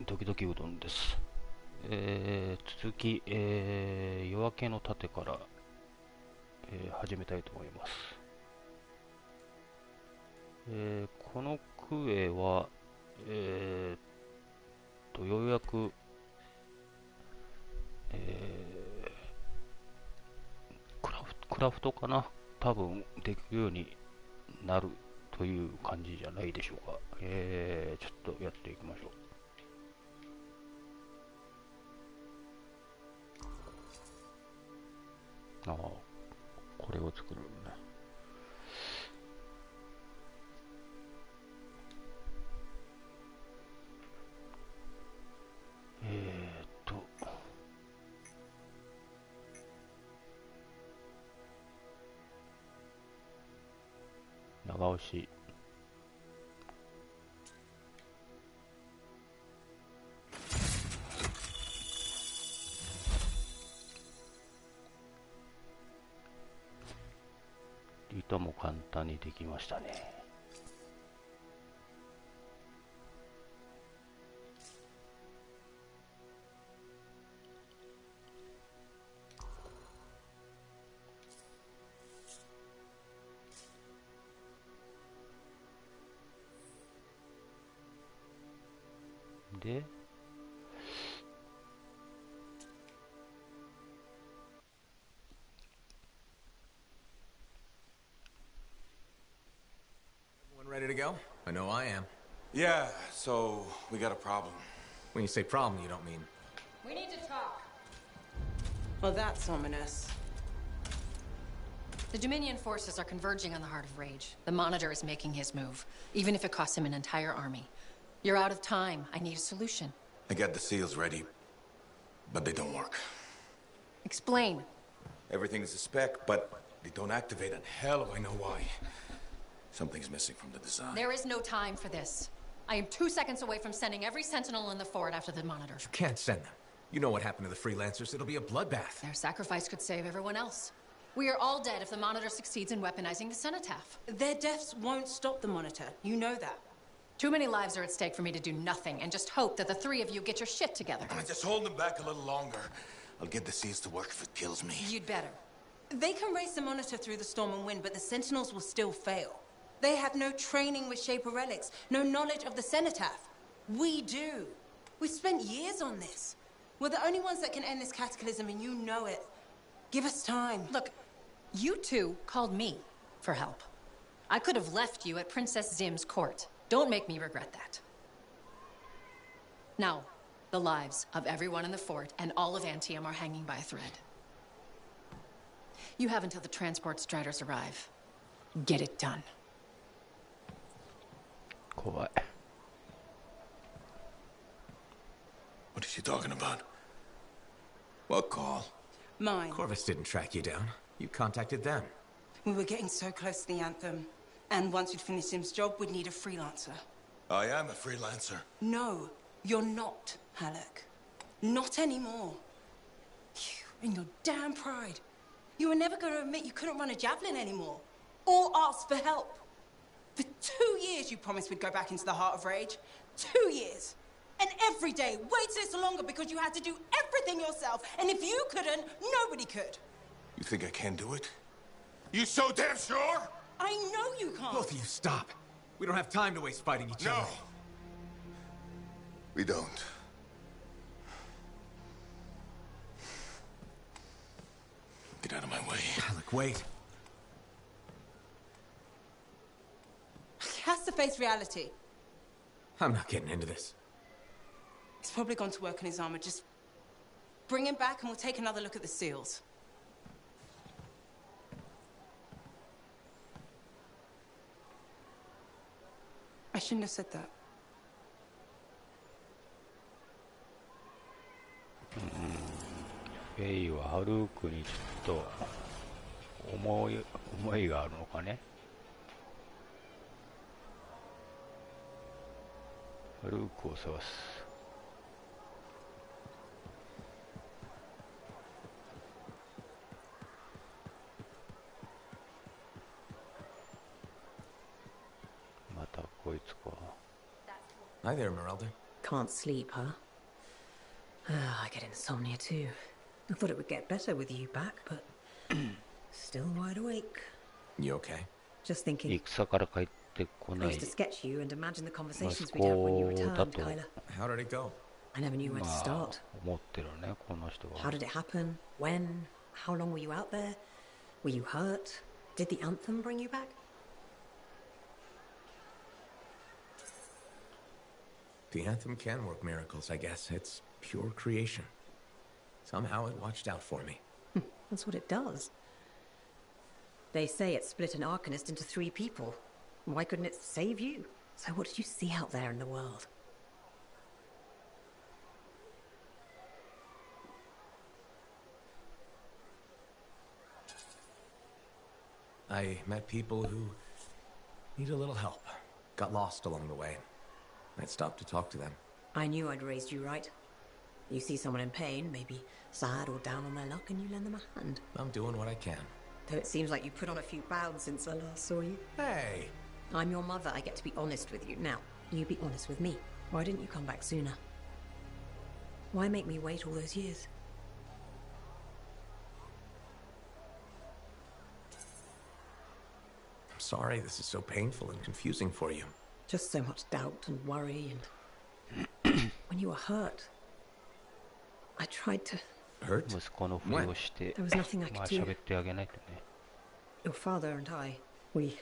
ドキドキうどんです。続き、夜明けの盾から、始めたいと思います。このクエは、ようやく、クラフトかな、多分できるようになるという感じじゃないでしょうか。ちょっとやっていきましょう。ああ、これを作るのね。長押し。いとも簡単にできましたね。で、Ready to go? I know I am. Yeah, so we got a problem. When you say problem, you don't mean... We need to talk. Well, that's ominous. The Dominion forces are converging on the Heart of Rage. The Monitor is making his move, even if it costs him an entire army. You're out of time. I need a solution. I got the seals ready, but they don't work. Explain. Everything is a spec, but they don't activate, and hell if I know why. Something's missing from the design. There is no time for this. I am 2 seconds away from sending every Sentinel in the fort after the Monitor. You can't send them. You know what happened to the freelancers. It'll be a bloodbath. Their sacrifice could save everyone else. We are all dead if the Monitor succeeds in weaponizing the Cenotaph. Their deaths won't stop the Monitor. You know that. Too many lives are at stake for me to do nothing and just hope that the three of you get your shit together. Just hold them back a little longer. I'll get the seals to work if it kills me. You'd better. They can race the Monitor through the storm and win, but the Sentinels will still fail. They have no training with Shaper relics, no knowledge of the Cenotaph. We do. We've spent years on this. We're the only ones that can end this cataclysm, and you know it. Give us time. Look, you two called me for help. I could have left you at Princess Zim's court. Don't make me regret that. Now, the lives of everyone in the fort and all of Anthem are hanging by a thread. You have until the transport striders arrive. Get it done. 怖い。 What is she talking about? What call? Mine. Corvus didn't track you down. You contacted them. We were getting so close to the Anthem. And once we'd finished Sim's job, we'd need a freelancer. I am a freelancer. No, you're not, Halleck. Not anymore. You and your damn pride. You were never going to admit you couldn't run a javelin anymore. Or ask for help. For 2 years you promised we'd go back into the Heart of Rage. 2 years. And every day, wait a little longer because you had to do everything yourself. And if you couldn't, nobody could. You think I can't do it? You so damn sure? I know you can't. Both of you, stop. We don't have time to waste fighting each other. No. We don't. Get out of my way. Look, wait. He has to face reality. I'm not getting into this. He's probably gone to work on his armor. Just bring him back and we'll take another look at the seals. I shouldn't have said that. フェイはハルークにちょっと思いがあるのかね。ハルークを探す。またこいつか。Hi there, Merelda. Can't sleep, huh? I get insomnia too. I thought it would get better with you back, but still wide awake. You okay? Just thinking. 戦から帰ってこ I ない used to sketch you and imagine the 息 conversations we'd have when you 子 returned, だと Kyla. How did it go? I never knew where to まあ start. 思ってるね、この人 How は。 did it happen? When? How long were you out there? Were you hurt? Did the anthem bring you back? The Anthem can work miracles, I guess. It's pure creation. Somehow it watched out for me. That's what it does. They say it split an Arcanist into 3 people. Why couldn't it save you? So what did you see out there in the world? I met people who need a little help. Got lost along the way. I'd stop to talk to them. I knew I'd raised you right. You see someone in pain, maybe sad or down on their luck, and you lend them a hand. I'm doing what I can. Though it seems like you put on a few pounds since I last saw you. Hey! I'm your mother, I get to be honest with you. Now, you be honest with me. Why didn't you come back sooner? Why make me wait all those years? I'm sorry this is so painful and confusing for you. Just so much doubt and worry and... When you were hurt, I tried to... Hurt? 息子のふりをして、 There was nothing I まあ could do. 喋ってあげないとね。 Your father and I, we...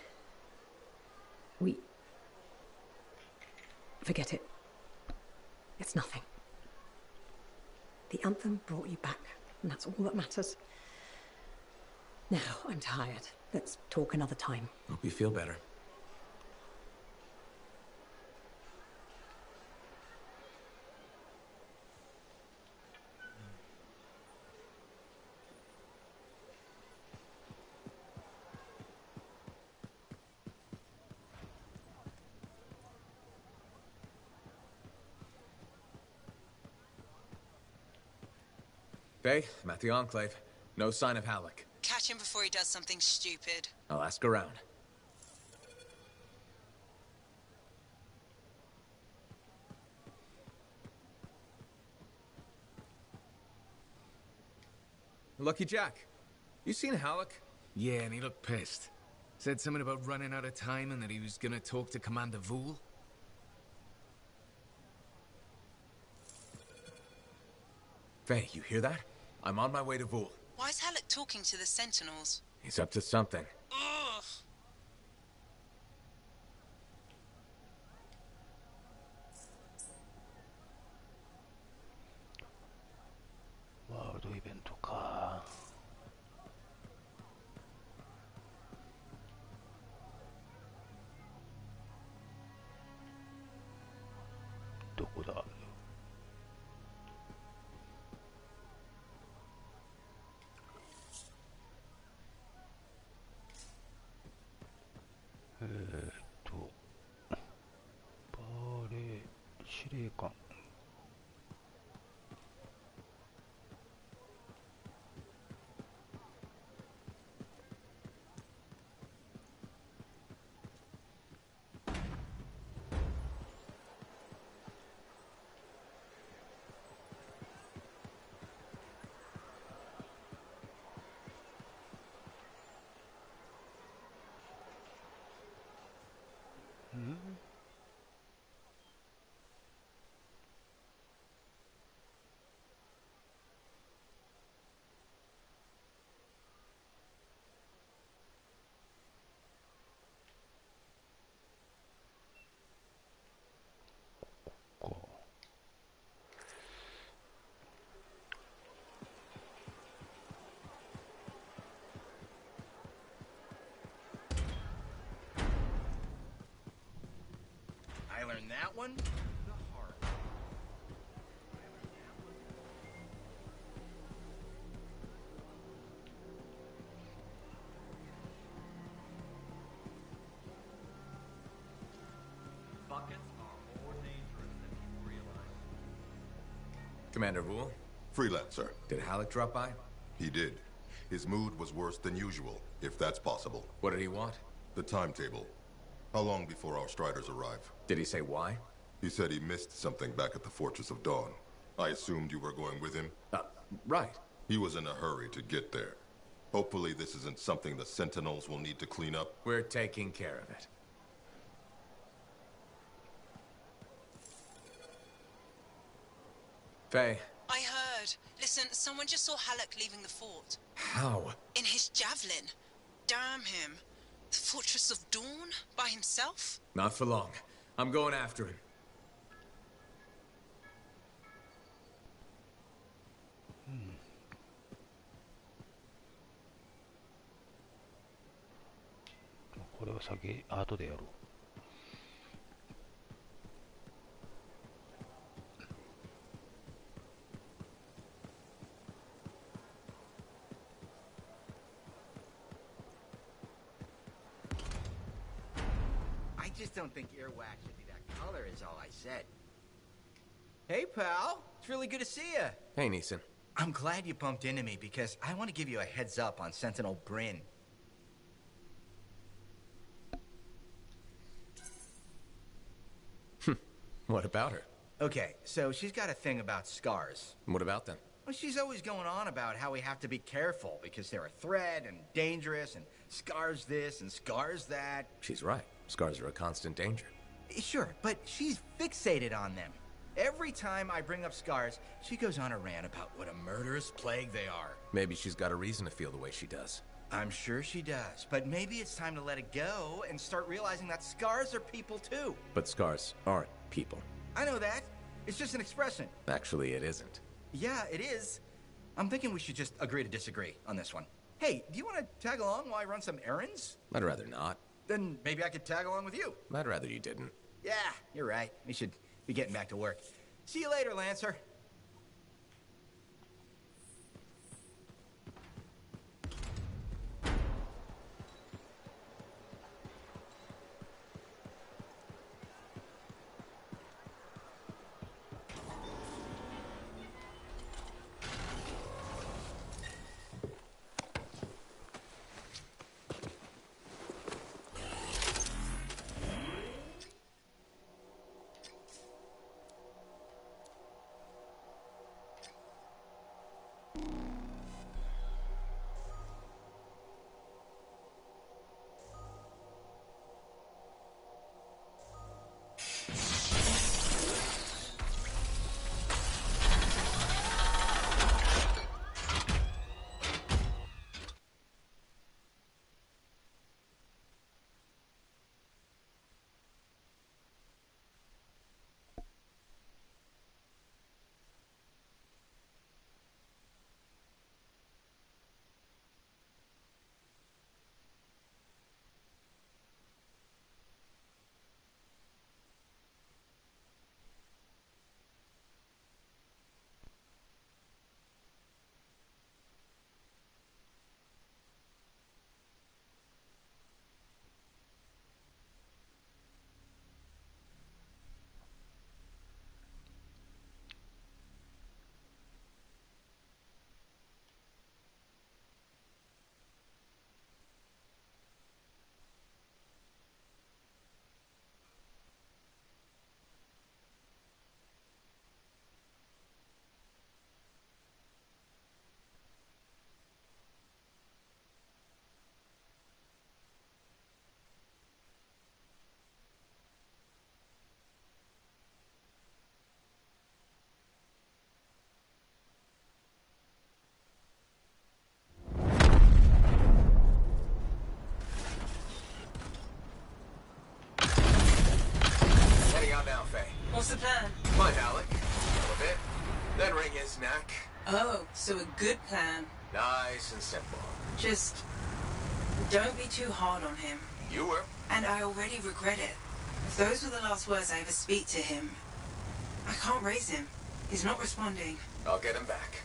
Forget it. It's nothing. The anthem brought you back, and that's all that matters. Now, I'm tired. Let's talk another time. Hope you feel better. Faye, I'm at the Enclave. No sign of Halleck. Catch him before he does something stupid. I'll ask around. Lucky Jack, you seen Halleck? Yeah, and he looked pissed. Said something about running out of time and that he was gonna talk to Commander Vool. Faye, you hear that? I'm on my way to Vool. Why is Halleck talking to the Sentinels? He's up to something. Ugh!ワールドイベントか。どこだ。バーレー司令官。I learned that one? Commander Vool, Freelancer. did Halleck drop by? He did. His mood was worse than usual, if that's possible. What did he want? The timetable. How long before our Striders arrive? Did he say why? He said he missed something back at the Fortress of Dawn. I assumed you were going with him? Right. He was in a hurry to get there. Hopefully this isn't something the Sentinels will need to clean up. We're taking care of it. Faye. I heard. Listen, someone just saw Halleck leaving the fort. How? In his javelin. Damn him. The Fortress of Dawn? By himself? Not for long. I'm going after him.これは先、後でやろう。I just don't think earwax should be that color is all I said. Hey, pal. It's really good to see you. Hey, Neeson. I'm glad you bumped into me because I want to give you a heads up on Sentinel Bryn. What about her? Okay, so she's got a thing about scars. What about them? Well, she's always going on about how we have to be careful because they're a threat and dangerous and scars this and scars that. She's right. Scars are a constant danger. Sure, but she's fixated on them. Every time I bring up scars, she goes on a rant about what a murderous plague they are. Maybe she's got a reason to feel the way she does. I'm sure she does, but maybe it's time to let it go and start realizing that scars are people too. But scars aren't people. I know that. It's just an expression. Actually, it isn't. Yeah, it is. I'm thinking we should just agree to disagree on this one. Hey, do you want to tag along while I run some errands? I'd rather not. Then maybe I could tag along with you. I'd rather you didn't. Yeah, you're right. We should be getting back to work. See you later, Lancer. What's the plan? Find Alec, a little bit, then wring his neck. Oh, so a good plan. Nice and simple. Just don't be too hard on him. You were. And I already regret it. If those were the last words I ever speak to him, I can't raise him. He's not responding. I'll get him back.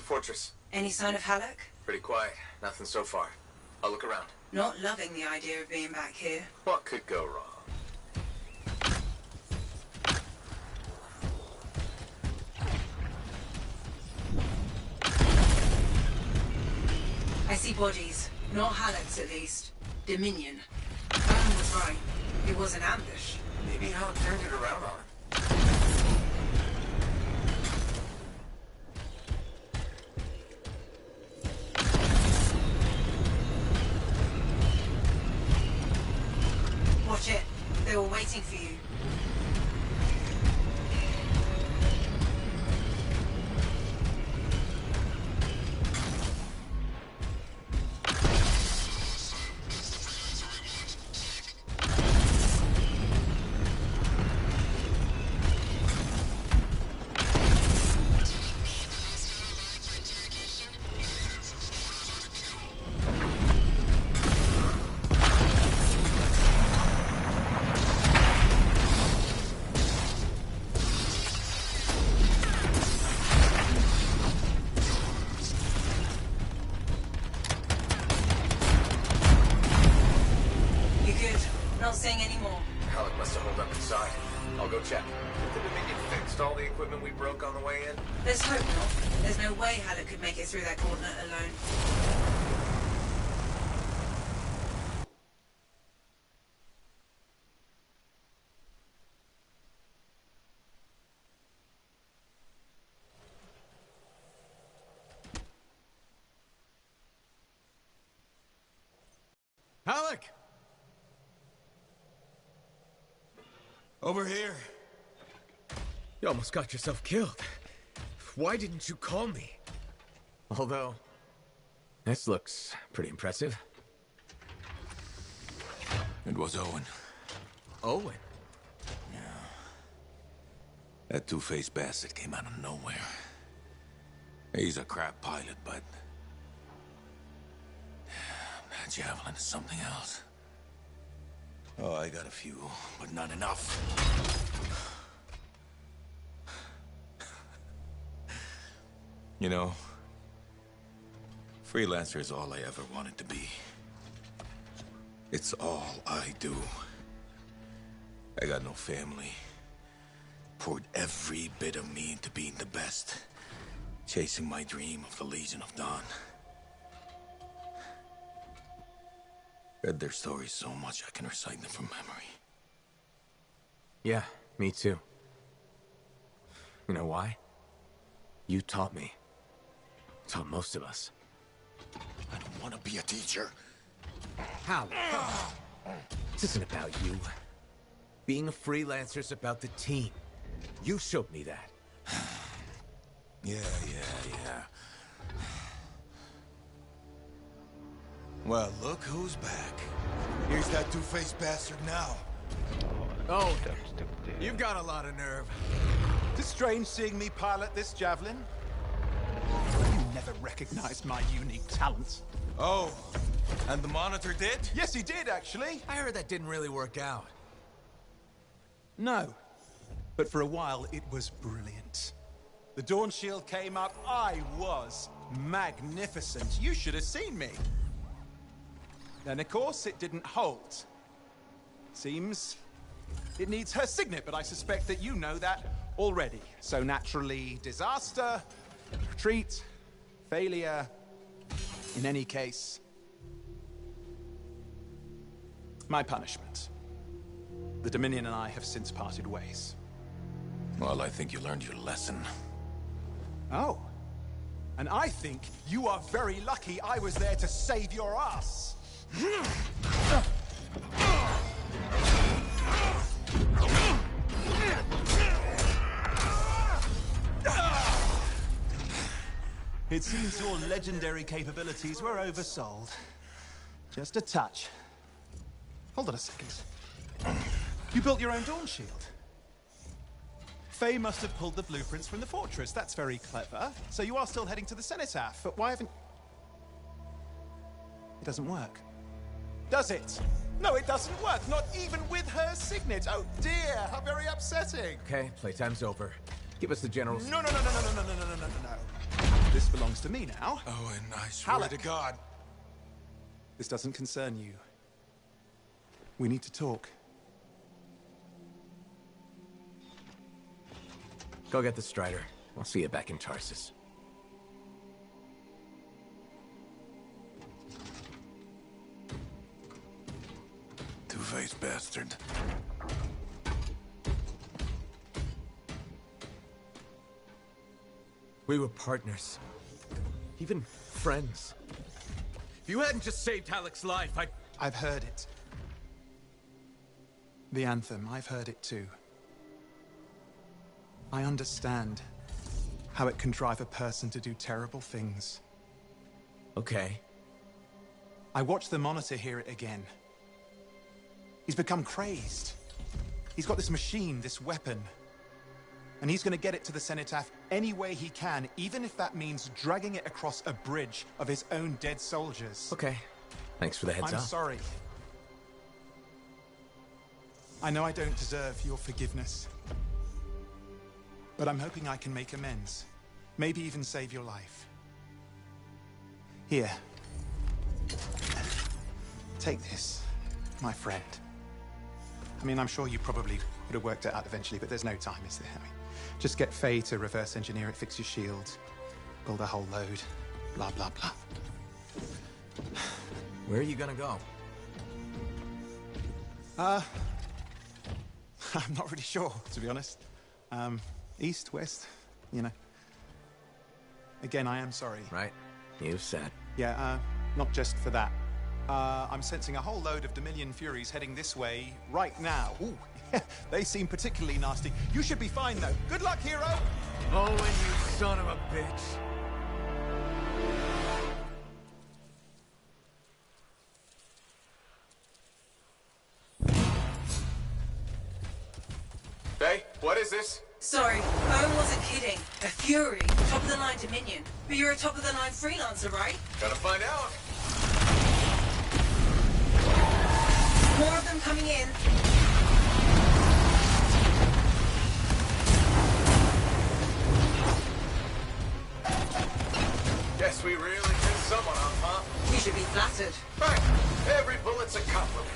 fortress. Any sign of Halleck? Pretty quiet. Nothing so far. I'll look around. Not loving the idea of being back here. What could go wrong? I see bodies. Not Halleck's, at least. Dominion. Alan was right. It was an ambush. Maybe Halleck turned it around on him. Watch it. They were waiting for you. Not saying any more. Halleck must have holed up inside. I'll go check. Did the Dominion fixed all the equipment we broke on the way in? Let's hope not. There's no way Halleck could make it through that gauntlet alone. Halleck! Over here. You almost got yourself killed. Why didn't you call me? Although, this looks pretty impressive. It was Owen. Owen? Yeah. That two-faced bastard came out of nowhere. He's a crap pilot, but that javelin is something else. Oh, I got a few, but not enough. You know, freelancer is all I ever wanted to be. It's all I do. I got no family. Poured every bit of me into being the best. Chasing my dream of the Legion of Dawn. Read their stories so much I can recite them from memory. Yeah, me too. You know why? You taught me. Taught most of us. I don't want to be a teacher. How? This isn't about you. Being a freelancer is about the team. You showed me that. Yeah. Well, look who's back. Here's that two-faced bastard now. Oh, you've got a lot of nerve. It's strange seeing me pilot this javelin. You never recognized my unique talents. Oh, and the Monitor did? Yes, he did, actually. I heard that didn't really work out. No. But for a while, it was brilliant. The Dawn Shield came up. I was magnificent. You should have seen me. Then, of course, it didn't hold. Seems it needs her signet, but I suspect that you know that already. So naturally, disaster, retreat, failure. In any case, my punishment. The Dominion and I have since parted ways. Well, I think you learned your lesson. Oh. And I think you are very lucky I was there to save your ass. It seems your legendary capabilities were oversold. Just a touch. Hold on a second. You built your own Dawn Shield. Faye must have pulled the blueprints from the fortress. That's very clever. So you are still heading to the Cenotaph, but why haven't... It doesn't work. Does it? No, it doesn't work. Not even with her signet. Oh dear, how very upsetting. Okay, playtime's over. Give us the general's... No. This belongs belongs to me now. Oh, and I swear Halleck. to God. This doesn't concern you. We need to talk. Go get the Strider. I'll see you back in Tarsus. Two-faced bastard. We were partners. Even friends. If you hadn't just saved Halleck's life, I've heard it. The Anthem, I've heard it too. I understand how it can drive a person to do terrible things. Okay. I watched the Monitor hear it again. He's become crazed. He's got this machine, this weapon. And he's gonna get it to the Cenotaph any way he can, even if that means dragging it across a bridge of his own dead soldiers. Okay. Thanks for the heads up. I'm sorry. I know I don't deserve your forgiveness. But I'm hoping I can make amends. Maybe even save your life. Here. Take this, my friend. I mean, I'm sure you probably would have worked it out eventually, but there's no time, is there? I mean, just get Faye to reverse engineer it, fix your shield, build a whole load, blah, blah, blah. Where are you gonna go? I'm not really sure, to be honest. East, west, you know. Again, I am sorry. Right. You've said. Yeah, not just for that. I'm sensing a whole load of Dominion Furies heading this way right now. Ooh, they seem particularly nasty. You should be fine, though. Good luck, hero! Owen, you son of a bitch. Hey, what is this? Sorry, Owen wasn't kidding. A Fury, top-of-the-line Dominion. But you're a top-of-the-line freelancer, right? Gotta find out. More of them coming in. Guess we really did someone up, huh? You should be flattered. Right. Every bullet's a compliment.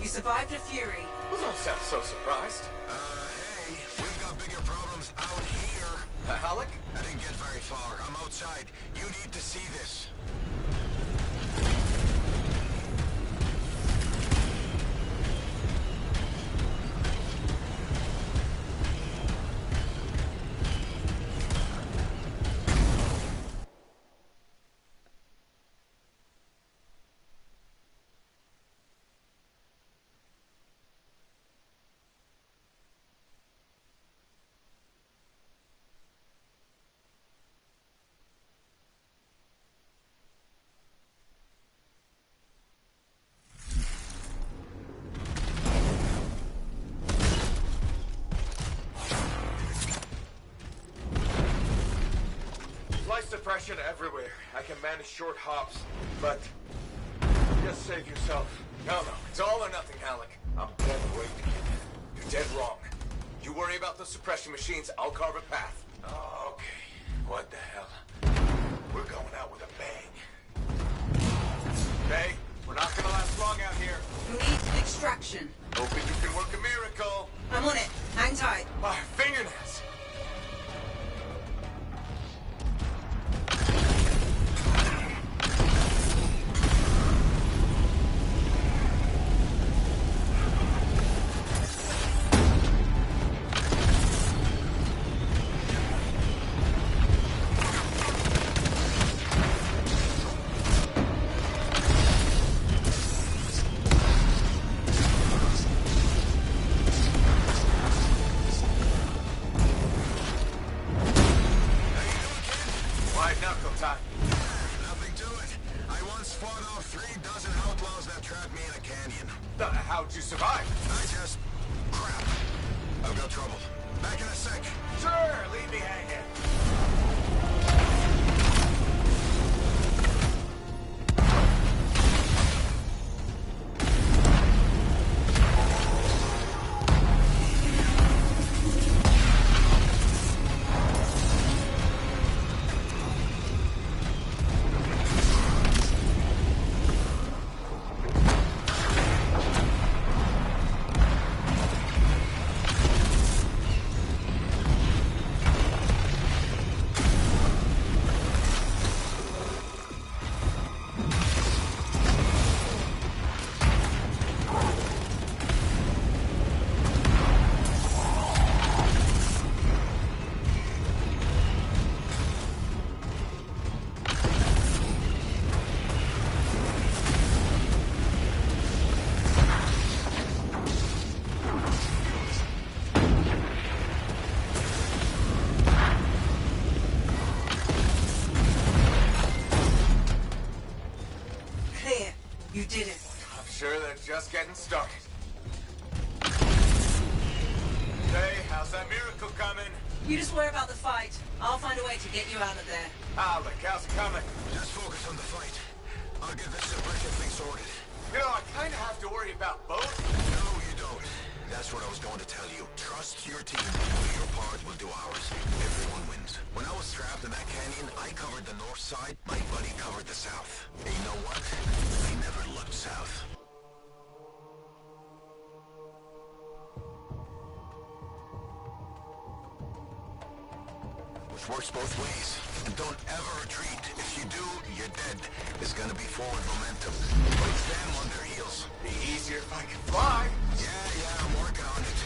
Survived a Fury. Well, don't sound so surprised. Hey, we've got bigger problems out here. Halleck? I didn't get very far. I'm outside. You need to see this. Suppression everywhere. I can manage short hops, but just save yourself. No, it's all or nothing, Halleck. I'm dead weight. You're dead wrong. You worry about the suppression machines, I'll carve a path. Oh, okay. What the hell? We're going out with a bang. Hey, we're not gonna last long out here. We need an extraction. Hoping you can work a miracle. I'm on it. Hang tight. My fingernails. survived. I just... crap. I've got trouble. Back in a sec. Sure, leave me hanging. You did it. I'm sure they're just getting started. Hey, how's that miracle coming? You just worry about the fight. I'll find a way to get you out of there. Alec, how's it coming? Just focus on the fight. I'll get this suppression thing sorted. You know, I kind of have to worry about both. No, you don't. That's what I was going to tell you. Trust your team. Do your part, we'll do ours. Everyone wins. When I was trapped in that canyon, I covered the north side, my buddy covered the south. And you know what? I never looked south. Which works both ways. And don't ever retreat. If you do, you're dead. It's gonna be forward momentum. Put them on their heels. Be easier if I could fly. Yeah, I'm working on it.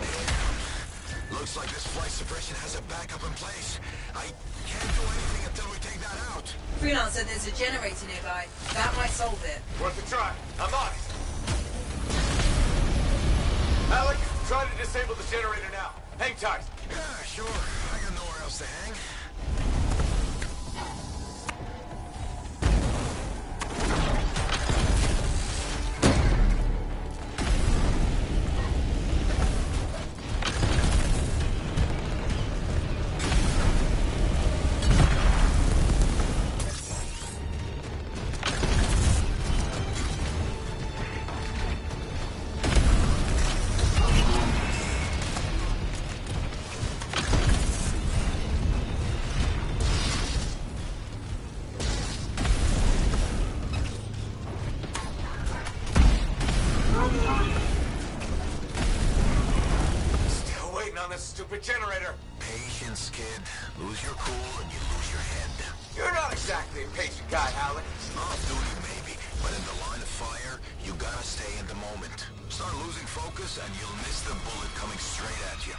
Damn. Looks like this flight suppression has a backup in place. I can't do anything until we take that out. Freelance said there's a generator nearby. That might solve it. Worth a try. I'm on it. Alec, try to disable the generator now. Hang tight. Yeah, sure. I got nowhere else to hang. Stupid generator. Patience, kid. Lose your cool and you lose your head. You're not exactly a patient guy, Alec. Off duty, maybe, but in the line of fire, you gotta stay in the moment. Start losing focus and you'll miss the bullet coming straight at you.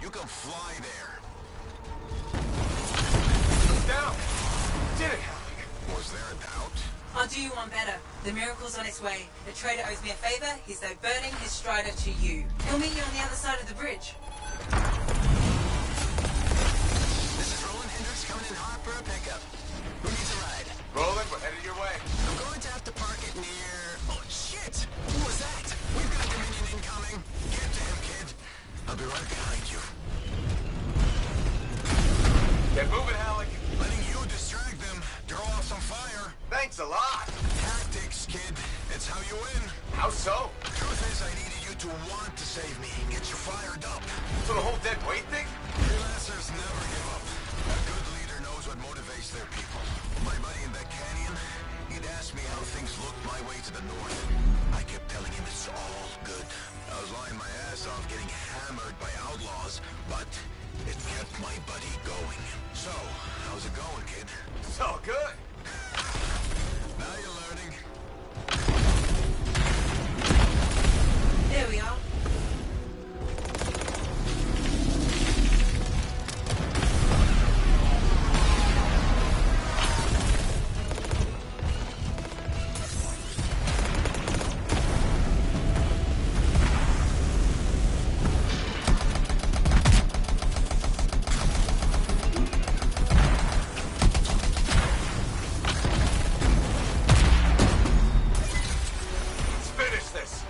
You can fly there. Down! Did it, Alec? Was there a doubt? I'll do you one better. The miracle's on its way. The trader owes me a favor. He's though burning his strider to you. He'll meet you on the other side of the bridge. This is Roland Hendricks coming in hot for a pickup. Who needs a ride? Roland, we're headed your way. I'm going to have to park it near... Oh, shit! Who was that? We've got Dominion incoming. Get to him, kid. I'll be right behind you. Get moving, Alec. Letting you distract them. Draw off some fire. Thanks a lot. Tactics, kid. It's how you win. How so? Truth is, I needed you to want to save me. Get you fired up. So the whole dead weight thing? Freelancers never give up. A good leader knows what motivates their people. My buddy in that canyon, he'd asked me how things looked my way to the north. I kept telling him it's all good. I was lying my ass off getting hammered by outlaws, but it kept my buddy going. So, how's it going, kid? It's all good. Now you're learning. There we are.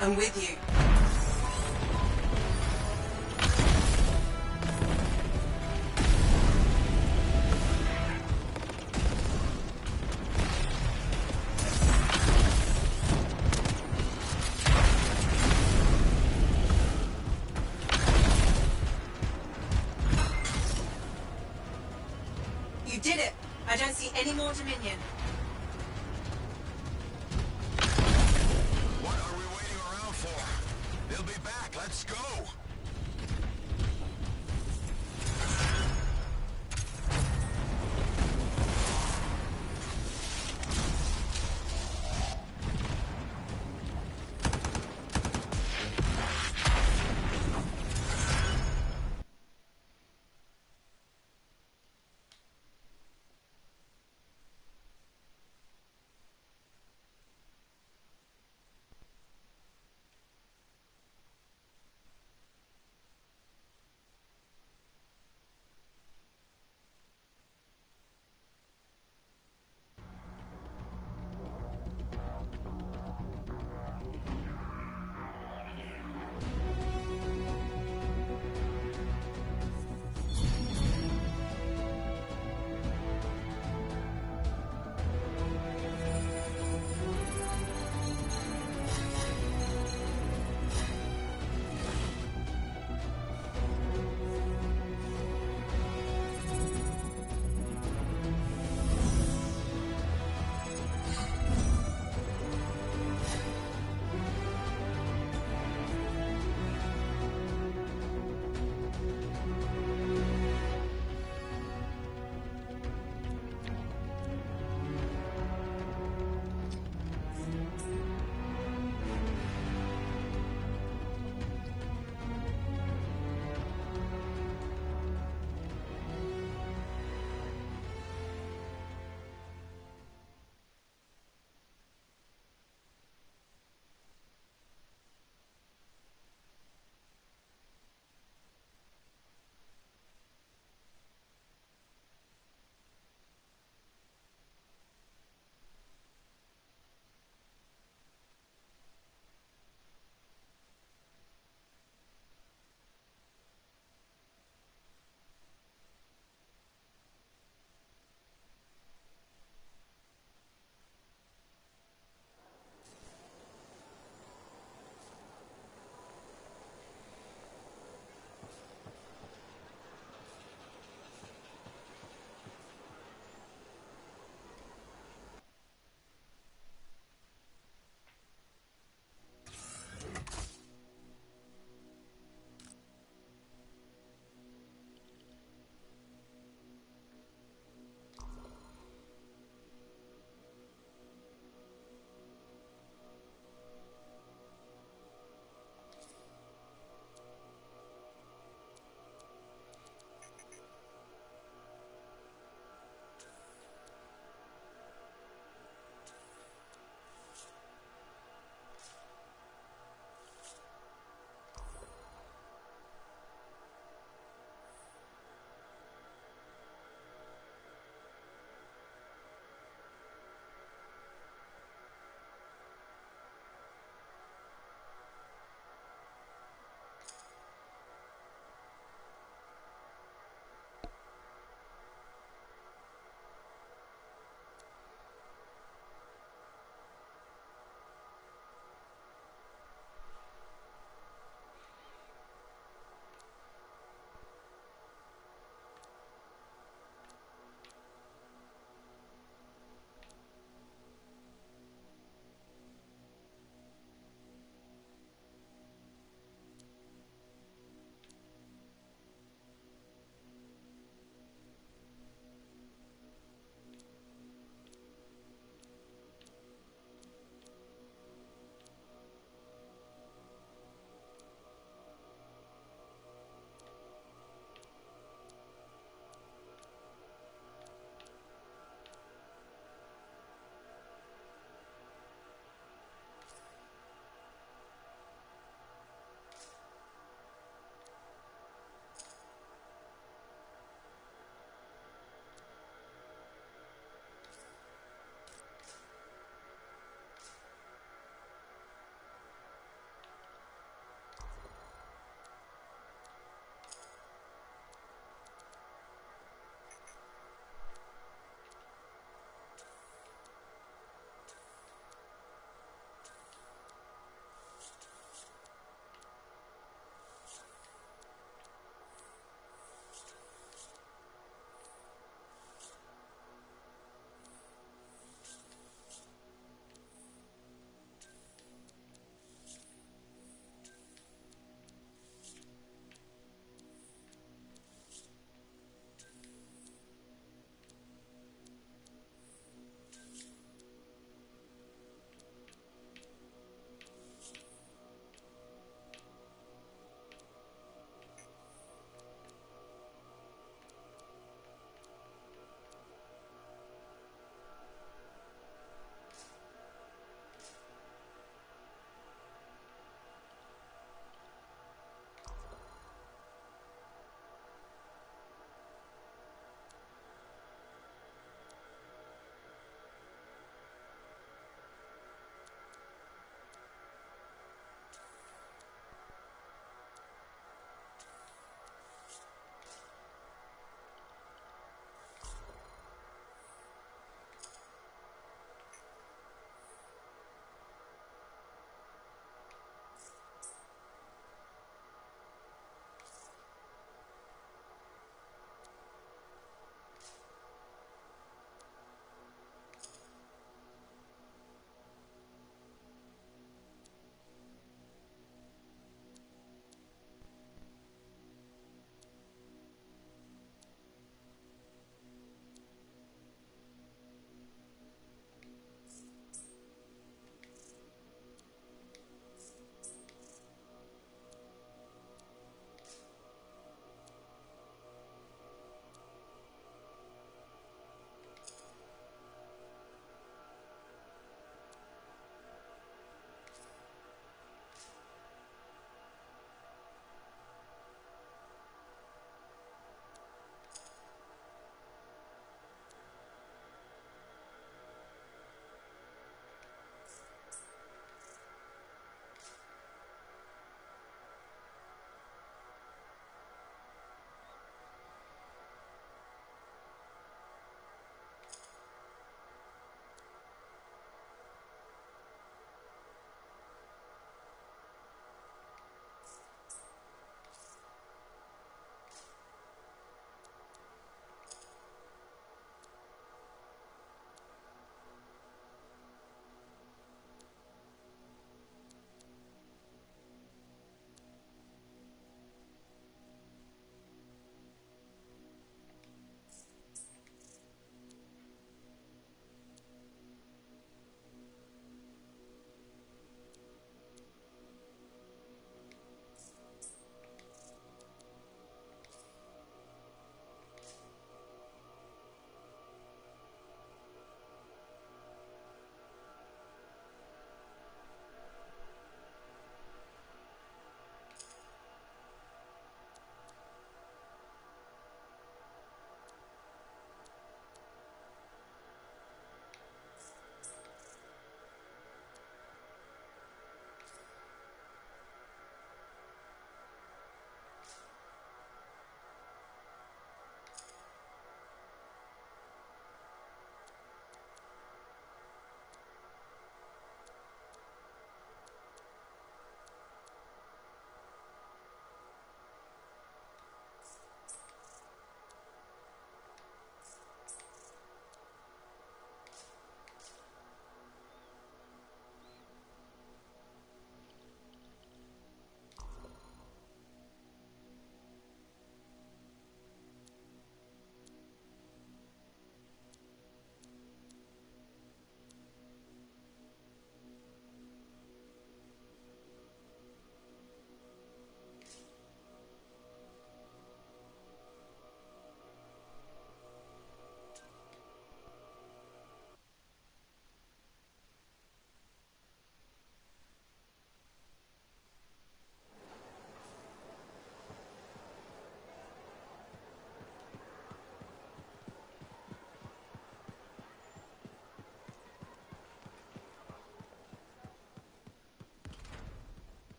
I'm with you. You did it! I don't see any more Dominion. What are we waiting around for? They'll be back. Let's go.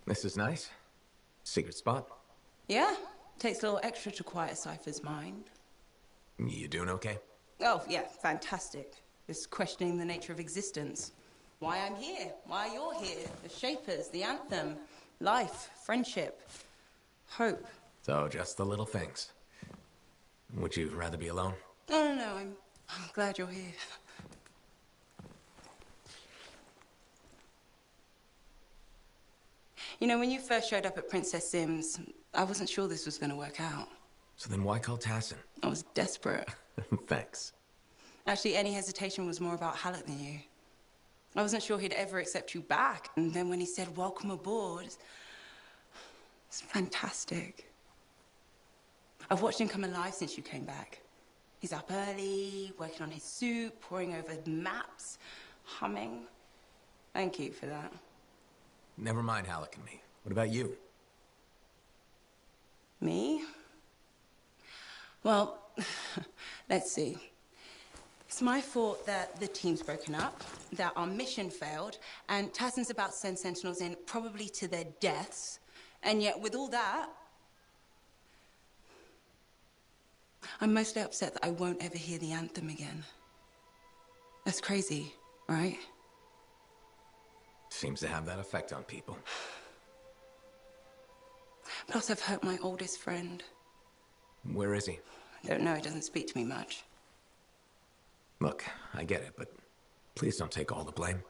This is nice. Secret spot. Yeah, takes a little extra to quiet Cypher's mind. You doing okay? Oh, yeah, fantastic. Just questioning the nature of existence. Why I'm here, why you're here, the Shapers, the Anthem, life, friendship, hope. So, just the little things. Would you rather be alone? No, I'm glad you're here. You know, when you first showed up at Princess Sim's, I wasn't sure this was going to work out. So then why call Tassin? I was desperate. Thanks. Actually, any hesitation was more about Halleck than you. I wasn't sure he'd ever accept you back. And then when he said, welcome aboard, it's fantastic. I've watched him come alive since you came back. He's up early, working on his suit, poring over maps, humming. Thank you for that. Never mind Halleck and me. What about you? Me? Well, let's see. It's my fault that the team's broken up, that our mission failed, and Tassin's about to send Sentinels in, probably to their deaths. And yet, with all that, I'm mostly upset that I won't ever hear the anthem again. That's crazy, right? Seems to have that effect on people. Plus, I've hurt my oldest friend. Where is he? I don't know, he doesn't speak to me much. Look, I get it, but please don't take all the blame.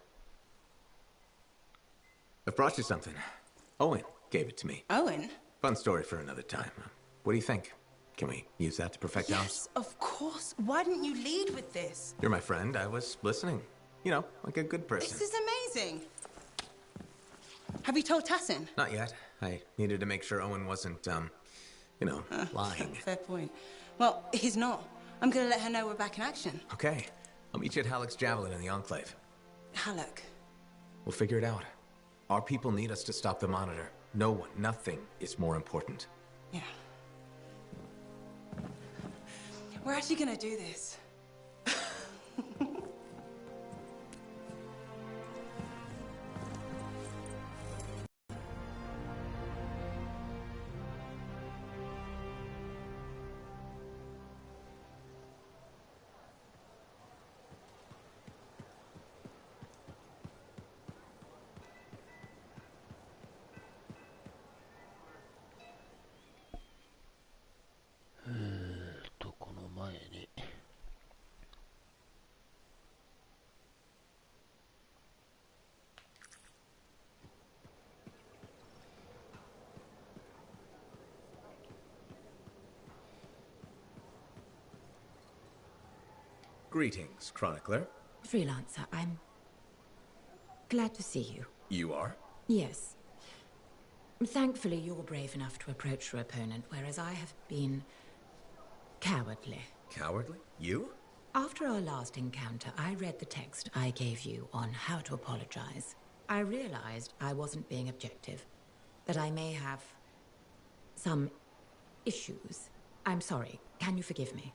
I've brought you something. Owen gave it to me. Owen? Fun story for another time. What do you think? Can we use that to perfect ours? Yes, of course. Why didn't you lead with this? You're my friend. I was listening. You know, like a good person. This is amazing. Have you told Tassin? Not yet. I needed to make sure Owen wasn't, lying. Fair point. Well, he's not. I'm gonna let her know we're back in action. Okay. I'll meet you at Halleck's Javelin in the Enclave. Halleck. We'll figure it out. Our people need us to stop the Monitor. No one, nothing is more important. Yeah. We're actually gonna do this.この前にGreetings, Chronicler. Freelancer, I'm glad to see you. You are? Yes. Thankfully, you're brave enough to approach your opponent, whereas I have been cowardly. Cowardly? You? After our last encounter, I read the text I gave you on how to apologize. I realized I wasn't being objective, that I may have some issues. I'm sorry. Can you forgive me?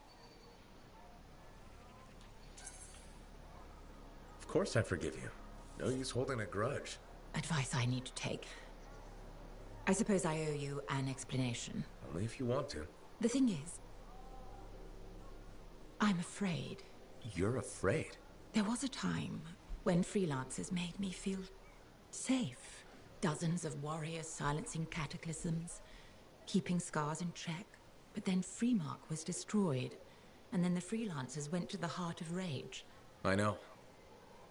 Of course I forgive you. No use holding a grudge. Advice I need to take. I suppose I owe you an explanation. Only if you want to. The thing is, I'm afraid. You're afraid? There was a time when freelancers made me feel safe. Dozens of warriors silencing cataclysms, keeping scars in check. But then Freemark was destroyed, and then the freelancers went to the heart of rage. I know.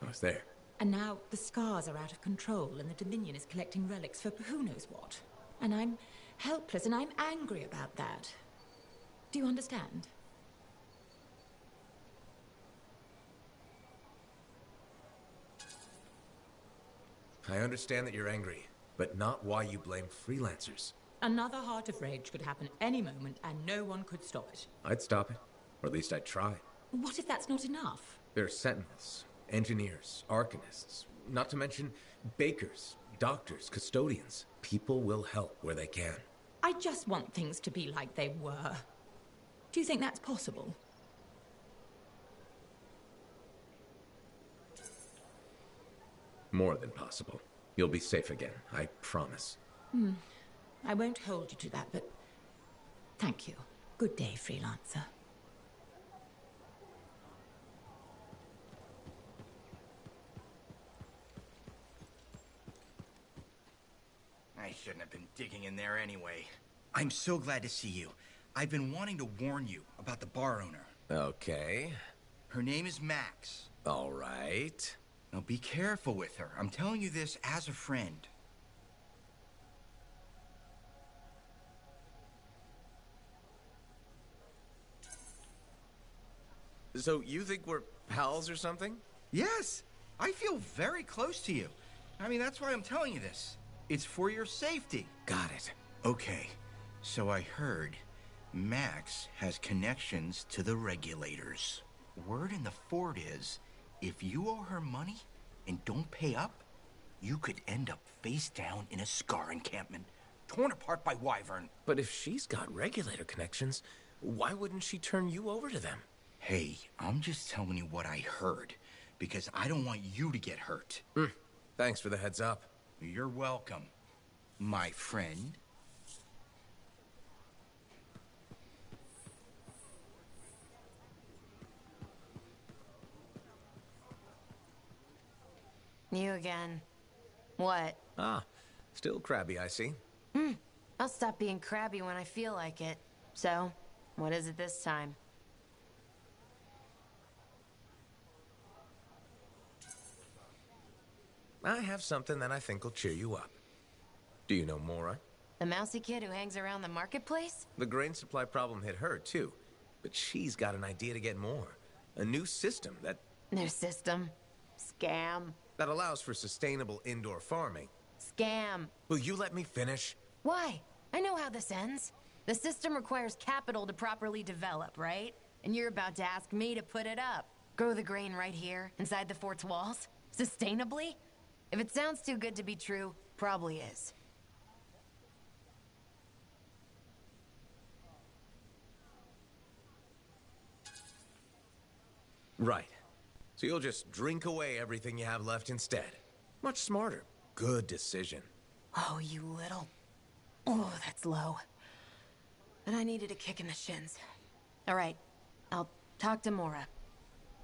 I was there. And now the scars are out of control, and the Dominion is collecting relics for who knows what. And I'm helpless, and I'm angry about that. Do you understand? I understand that you're angry, but not why you blame freelancers. Another Heart of Rage could happen any moment, and no one could stop it. I'd stop it. Or at least I'd try. What if that's not enough? There are sentinels, engineers, arcanists, not to mention bakers, doctors, custodians. People will help where they can. I just want things to be like they were. Do you think that's possible? More than possible. You'll be safe again, I promise. I won't hold you to that, but thank you. Good day, freelancer. I shouldn't have been digging in there anyway. I'm so glad to see you. I've been wanting to warn you about the bar owner. Okay. Her name is Max. All right. Now be careful with her. I'm telling you this as a friend. So you think we're pals or something? Yes, I feel very close to you. I mean, that's why I'm telling you this. It's for your safety. Got it. Okay, so I heard Max has connections to the regulators. Word in the fort is, if you owe her money and don't pay up, you could end up face down in a Scar encampment, torn apart by Wyvern. But if she's got regulator connections, why wouldn't she turn you over to them? Hey, I'm just telling you what I heard, because I don't want you to get hurt. Thanks for the heads up. You're welcome, my friend. You again. What? Ah, still crabby, I see. I'll stop being crabby when I feel like it. So, what is it this time? I have something that I think will cheer you up. Do you know Mora? The mousy kid who hangs around the marketplace? The grain supply problem hit her, too. But she's got an idea to get more. A new system that... New system? Scam. that allows for sustainable indoor farming. Scam. Will you let me finish? Why? I know how this ends. The system requires capital to properly develop, right? And you're about to ask me to put it up. Grow the grain right here, inside the fort's walls? Sustainably? If it sounds too good to be true, probably is. Right. So you'll just drink away everything you have left instead. Much smarter. Good decision. Oh, you little... Oh, that's low. But I needed a kick in the shins. All right, I'll talk to Mora.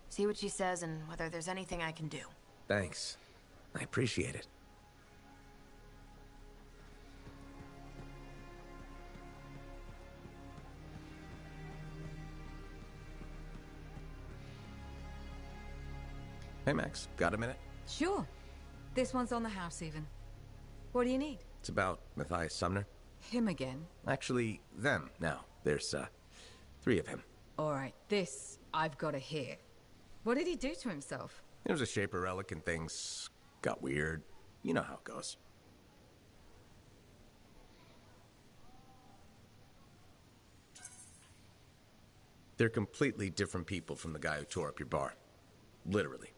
See what she says and whether there's anything I can do. Thanks. I appreciate it. Hey, Max. Got a minute? Sure. This one's on the house, even. What do you need? It's about Matthias Sumner. Him again? Actually, them now. There's, 3 of him. All right, this I've got to hear. What did he do to himself? There was a Shaper relic and things got weird. You know how it goes. They're completely different people from the guy who tore up your bar. Literally.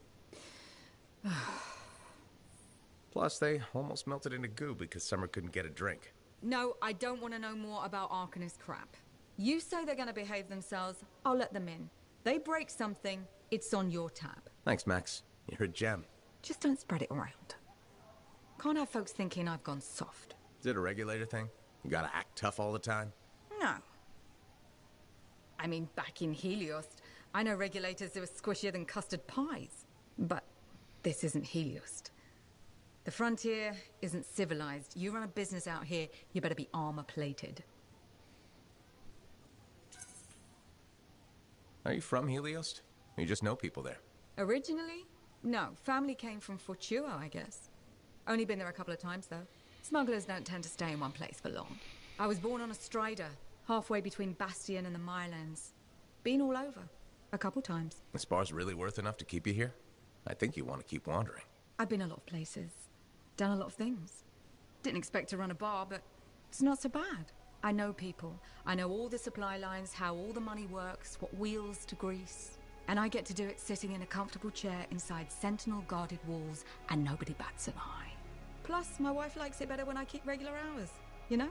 Plus, they almost melted into goo because Summer couldn't get a drink. No, I don't want to know more about Arcanist crap. You say they're going to behave themselves, I'll let them in. They break something, it's on your tab. Thanks, Max. You're a gem. Just don't spread it around. Can't have folks thinking I've gone soft. Is it a regulator thing? You gotta act tough all the time? No. I mean, back in Helios, I know regulators who are squishier than custard pies. But this isn't Helios. The frontier isn't civilized. You run a business out here, you better be armor-plated. Are you from Helios? Or you just know people there? Originally? No. Family came from Fortua, I guess. Only been there a couple of times, though. Smugglers don't tend to stay in one place for long. I was born on a strider, halfway between Bastion and the Mylands. Been all over. A couple times. This bar's really worth enough to keep you here? I think you want to keep wandering. I've been a lot of places. Done a lot of things. Didn't expect to run a bar, but it's not so bad. I know people. I know all the supply lines, how all the money works, what wheels to grease. And I get to do it sitting in a comfortable chair inside sentinel-guarded walls, and nobody bats an eye. Plus, my wife likes it better when I keep regular hours, you know?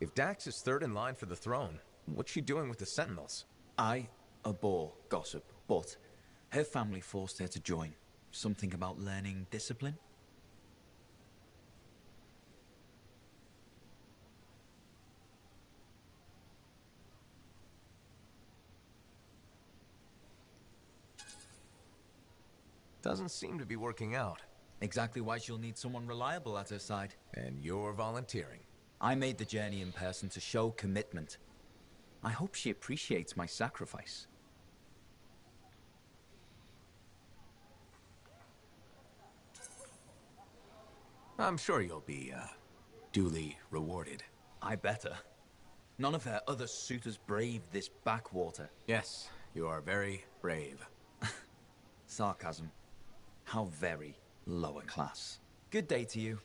If Dax is third in line for the throne, what's she doing with the Sentinels? I abhor gossip, but her family forced her to join. Something about learning discipline? Doesn't seem to be working out. Exactly why she'll need someone reliable at her side. And you're volunteering. I made the journey in person to show commitment. I hope she appreciates my sacrifice. I'm sure you'll be, duly rewarded. I better. None of her other suitors braved this backwater. Yes, you are very brave. Sarcasm. How very lower class. Good day to you.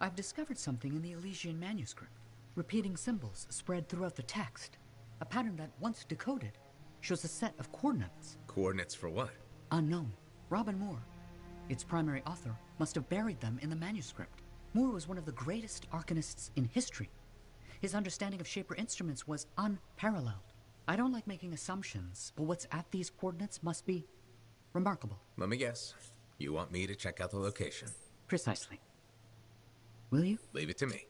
I've discovered something in the Elysian manuscript. Repeating symbols spread throughout the text. A pattern that, once decoded, shows a set of coordinates. Coordinates for what? Unknown. Robin Moore, its primary author, must have buried them in the manuscript. Moore was one of the greatest arcanists in history. His understanding of Shaper instruments was unparalleled. I don't like making assumptions, but what's at these coordinates must be remarkable. Let me guess. You want me to check out the location? Precisely. Will you? Leave it to me.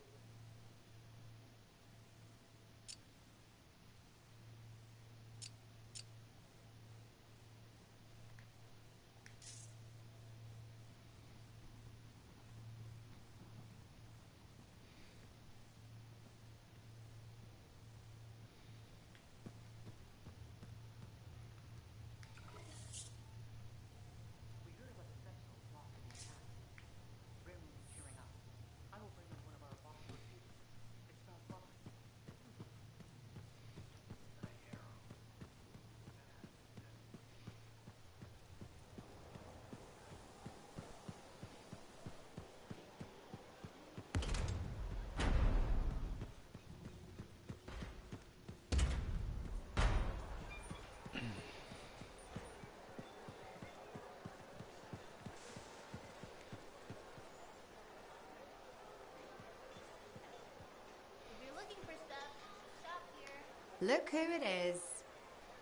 Look who it is.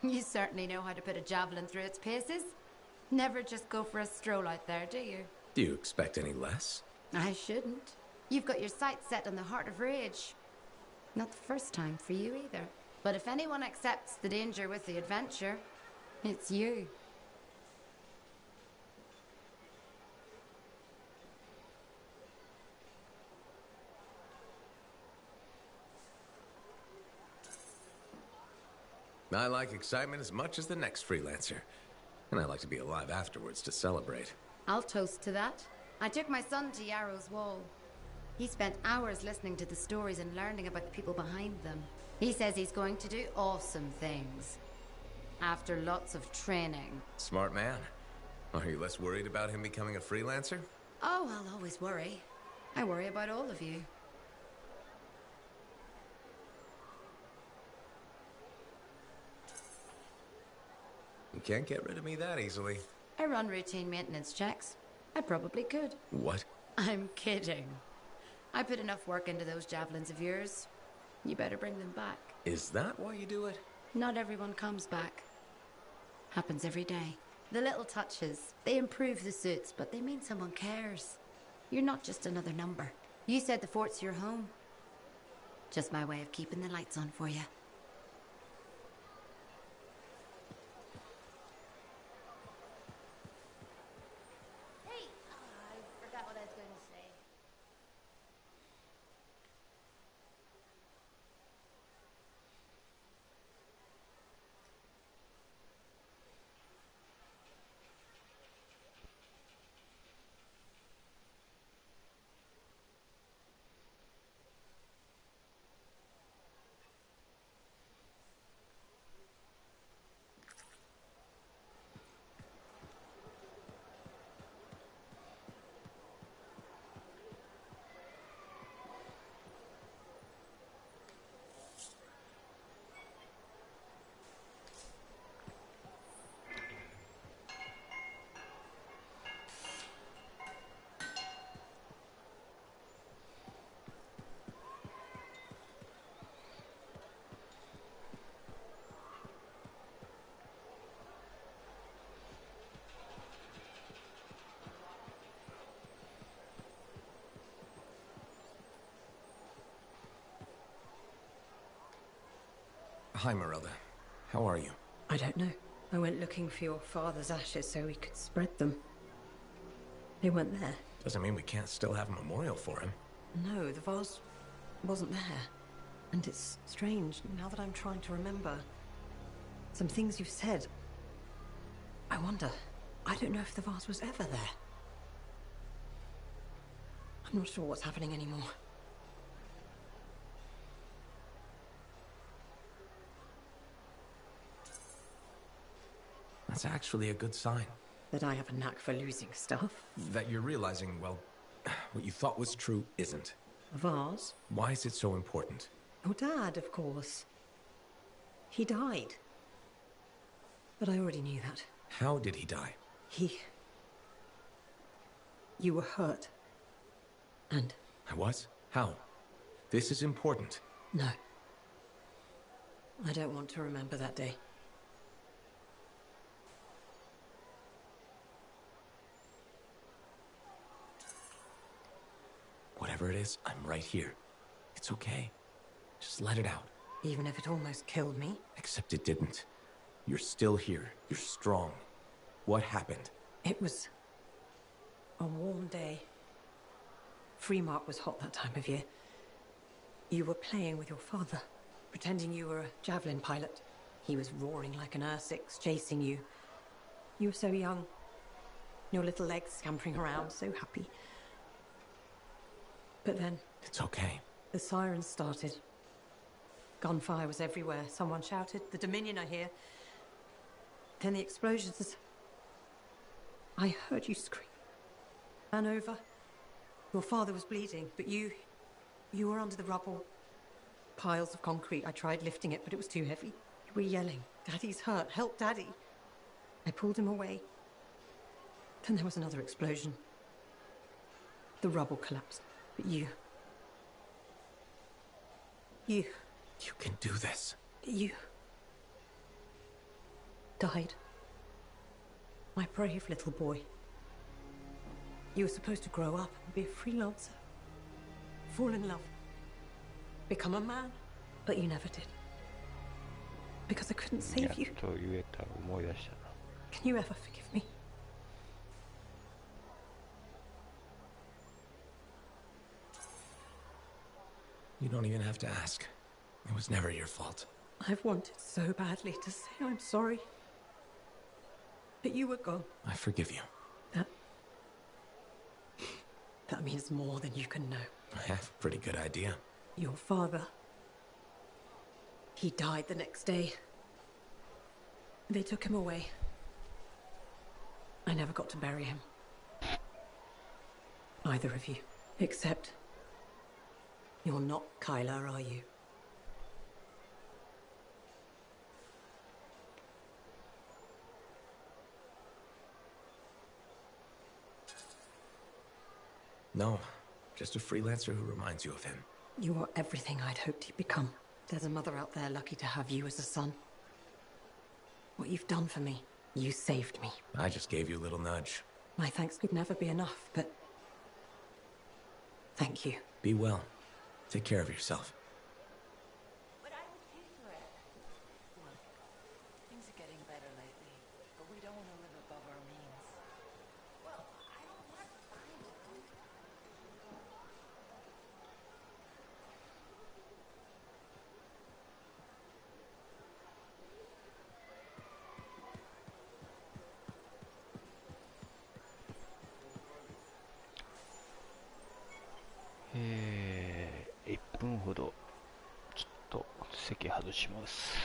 You certainly know how to put a javelin through its paces. Never just go for a stroll out there, do you? Do you expect any less? I shouldn't. You've got your sights set on the heart of rage. Not the first time for you either. But if anyone accepts the danger with the adventure, it's you. I like excitement as much as the next freelancer. And I like to be alive afterwards to celebrate. I'll toast to that. I took my son to Yarrow's Wall. He spent hours listening to the stories and learning about the people behind them. He says he's going to do awesome things. After lots of training. Smart man. Are you less worried about him becoming a freelancer? Oh, I'll always worry. I worry about all of you. You can't get rid of me that easily. I run routine maintenance checks. I probably could. What? I'm kidding. I put enough work into those javelins of yours. You better bring them back. Is that why you do it? Not everyone comes back. Happens every day. The little touches, they improve the suits, but they mean someone cares. You're not just another number. You said the fort's your home. Just my way of keeping the lights on for you. Hey, I forgot what Hi, Marilla. How are you? I don't know. I went looking for your father's ashes so we could spread them. They weren't there. Doesn't mean we can't still have a memorial for him. No, the vase wasn't there. And it's strange, now that I'm trying to remember. Some things you've said. I wonder. I don't know if the vase was ever there. I'm not sure what's happening anymore. That's actually a good sign. That I have a knack for losing stuff. That you're realizing, well, what you thought was true isn't. A vase? Why is it so important? Your dad, of course. He died. But I already knew that. How did he die? You were hurt. And? I was? How? This is important. No. I don't want to remember that day. Whatever it is, I'm right here. It's okay. Just let it out. Even if it almost killed me? Except it didn't. You're still here. You're strong. What happened? It was a warm day. Freemark was hot that time of year. You were playing with your father, pretending you were a javelin pilot. He was roaring like an Ursix, chasing you. You were so young. Your little legs scampering around, so happy. But then... It's okay. The sirens started. Gunfire was everywhere. Someone shouted, "The Dominion are here." Then the explosions. I heard you scream. Ran over. Your father was bleeding, but you were under the rubble. Piles of concrete. I tried lifting it, but it was too heavy. You were yelling, "Daddy's hurt. Help Daddy." I pulled him away. Then there was another explosion. The rubble collapsed. But you can do this. You died. My brave little boy. You were supposed to grow up and be a freelancer. Fall in love. Become a man. But you never did. Because I couldn't save you. やっと言えた、思い出したな。Can you ever forgive me? You don't even have to ask. It was never your fault. I've wanted so badly to say I'm sorry. But you were gone. I forgive you. That means more than you can know. I have a pretty good idea. Your father. He died the next day. They took him away. I never got to bury him. Either of you. Except... You're not Kyla, are you? No, just a freelancer who reminds you of him. You are everything I'd hoped you'd become. There's a mother out there lucky to have you as a son. What you've done for me, you saved me. I just gave you a little nudge. My thanks could never be enough, but... Thank you. Be well. Take care of yourself. But I would pay for it. Look, things are getting better lately, but we don't want to live above our means. Well, I don't want to find them.1分ほどちょっと席外します。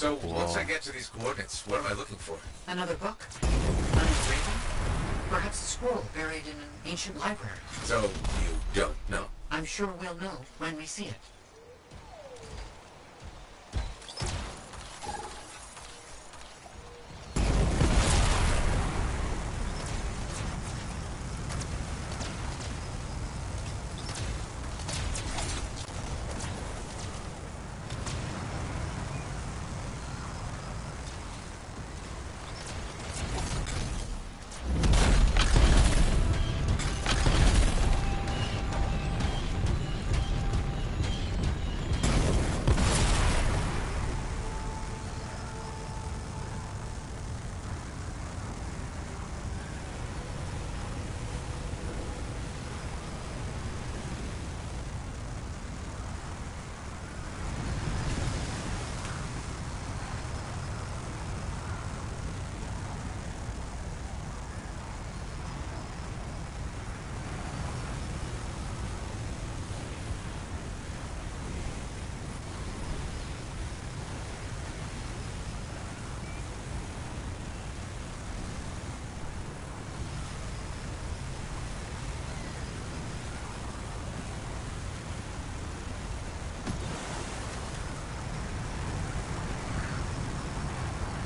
So, once I get to these coordinates, what am I looking for? Another book? Unengraving? Perhaps a scroll buried in an ancient library. So, you don't know? I'm sure we'll know when we see it.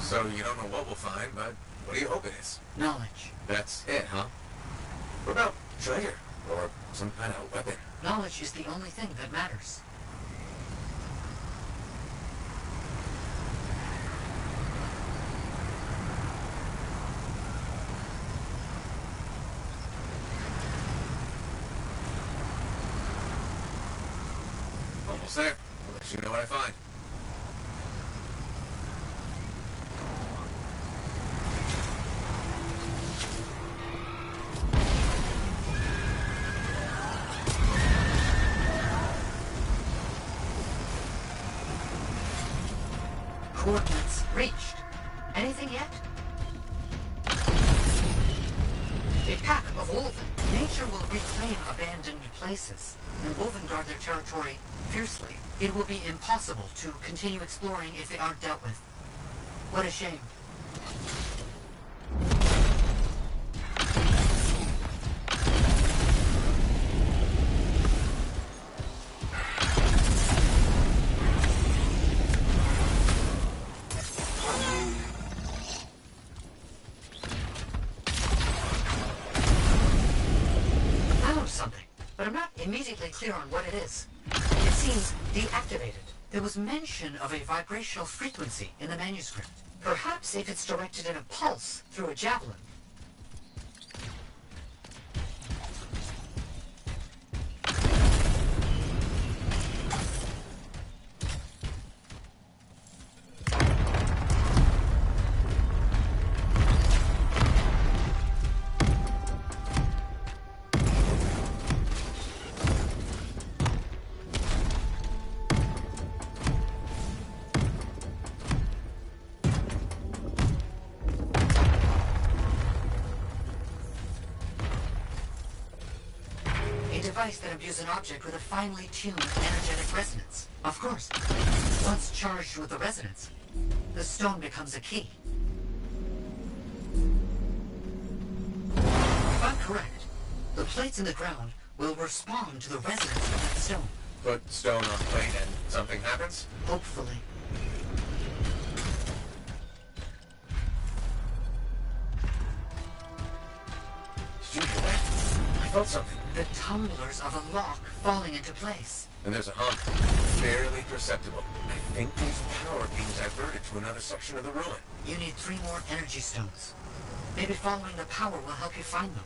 So you don't know what we'll find, but what do you hope it is? Knowledge. That's it, huh? What about treasure? Or some kind of weapon? Knowledge is the only thing that matters. Almost there. I'll let you know what I find. Coordinates reached. Anything yet? A pack of Wolven. Nature will reclaim abandoned places, and Wolven guard their territory fiercely. It will be impossible to continue exploring if they aren't dealt with. What a shame. Immediately clear on what it is. It seems deactivated. There was mention of a vibrational frequency in the manuscript. Perhaps if it's directed in a pulse through a javelin. Device that imbues an object with a finely tuned energetic resonance. Of course, once charged with the resonance, the stone becomes a key. If I'm correct, the plates in the ground will respond to the resonance of that stone. Put stone on plate and something happens? Hopefully. Did you hear that? I felt something. The tumblers of a lock falling into place. And there's a hum. Barely perceptible. I think there's power being diverted to another section of the ruin. You need 3 more energy stones. Maybe following the power will help you find them.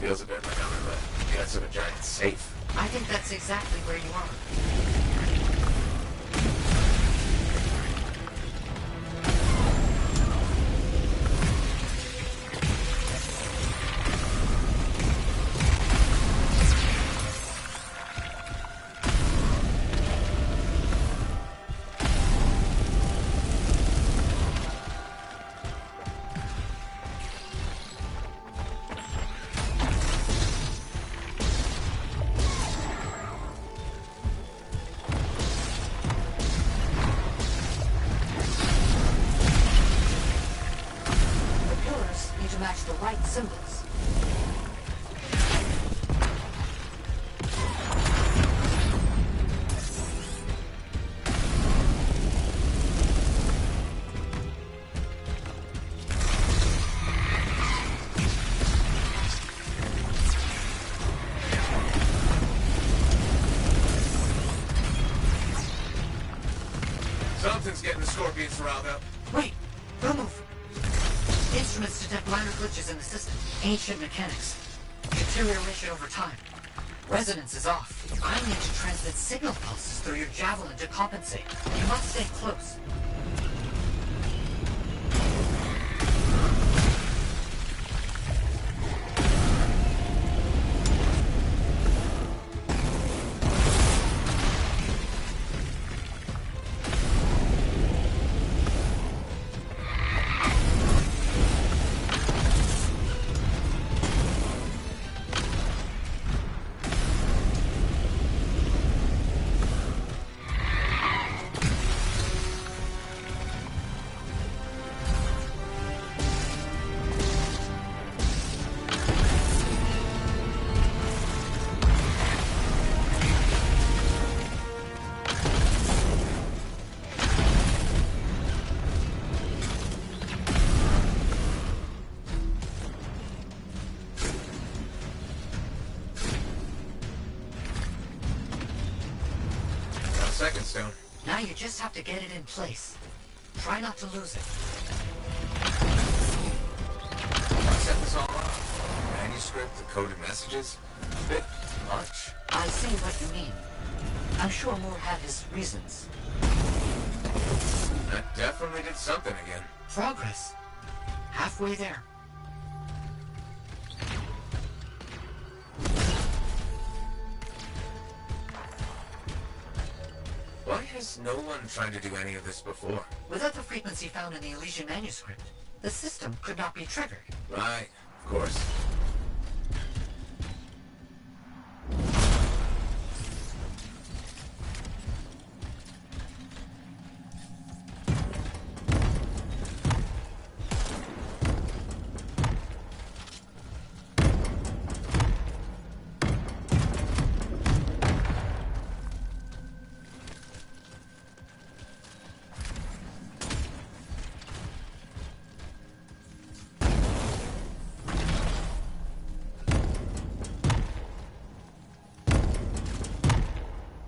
Feels a bit like I'm in the guts of a giant safe. I think that's exactly where you are. symbols. Something's getting the Scorpions riled up. Wait! Don't move! Instruments detect minor glitches in the system. Ancient mechanics. Deterioration over time. Resonance is off. I need to transmit signal pulses through your javelin to compensate. You must stay close. Second stone. Now you just have to get it in place. Try not to lose it. I set this all up. Manuscript, the coded messages. Bit much. I see what you mean. I'm sure Moore had his reasons. That definitely did something again. Progress. Halfway there. Why has no one tried to do any of this before? Without the frequency found in the Elysian manuscript, the system could not be triggered. Right, of course.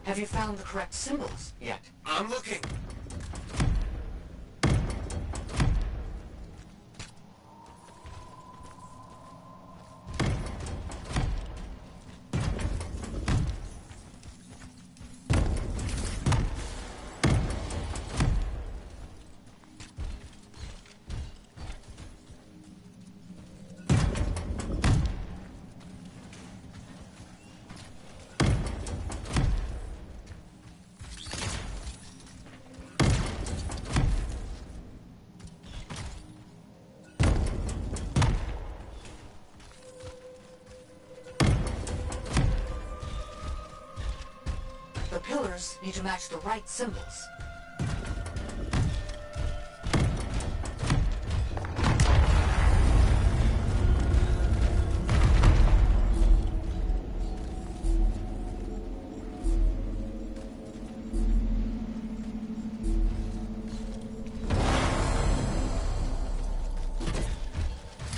Have you found the correct symbols yet? I'm looking. The pillars need to match the right symbols.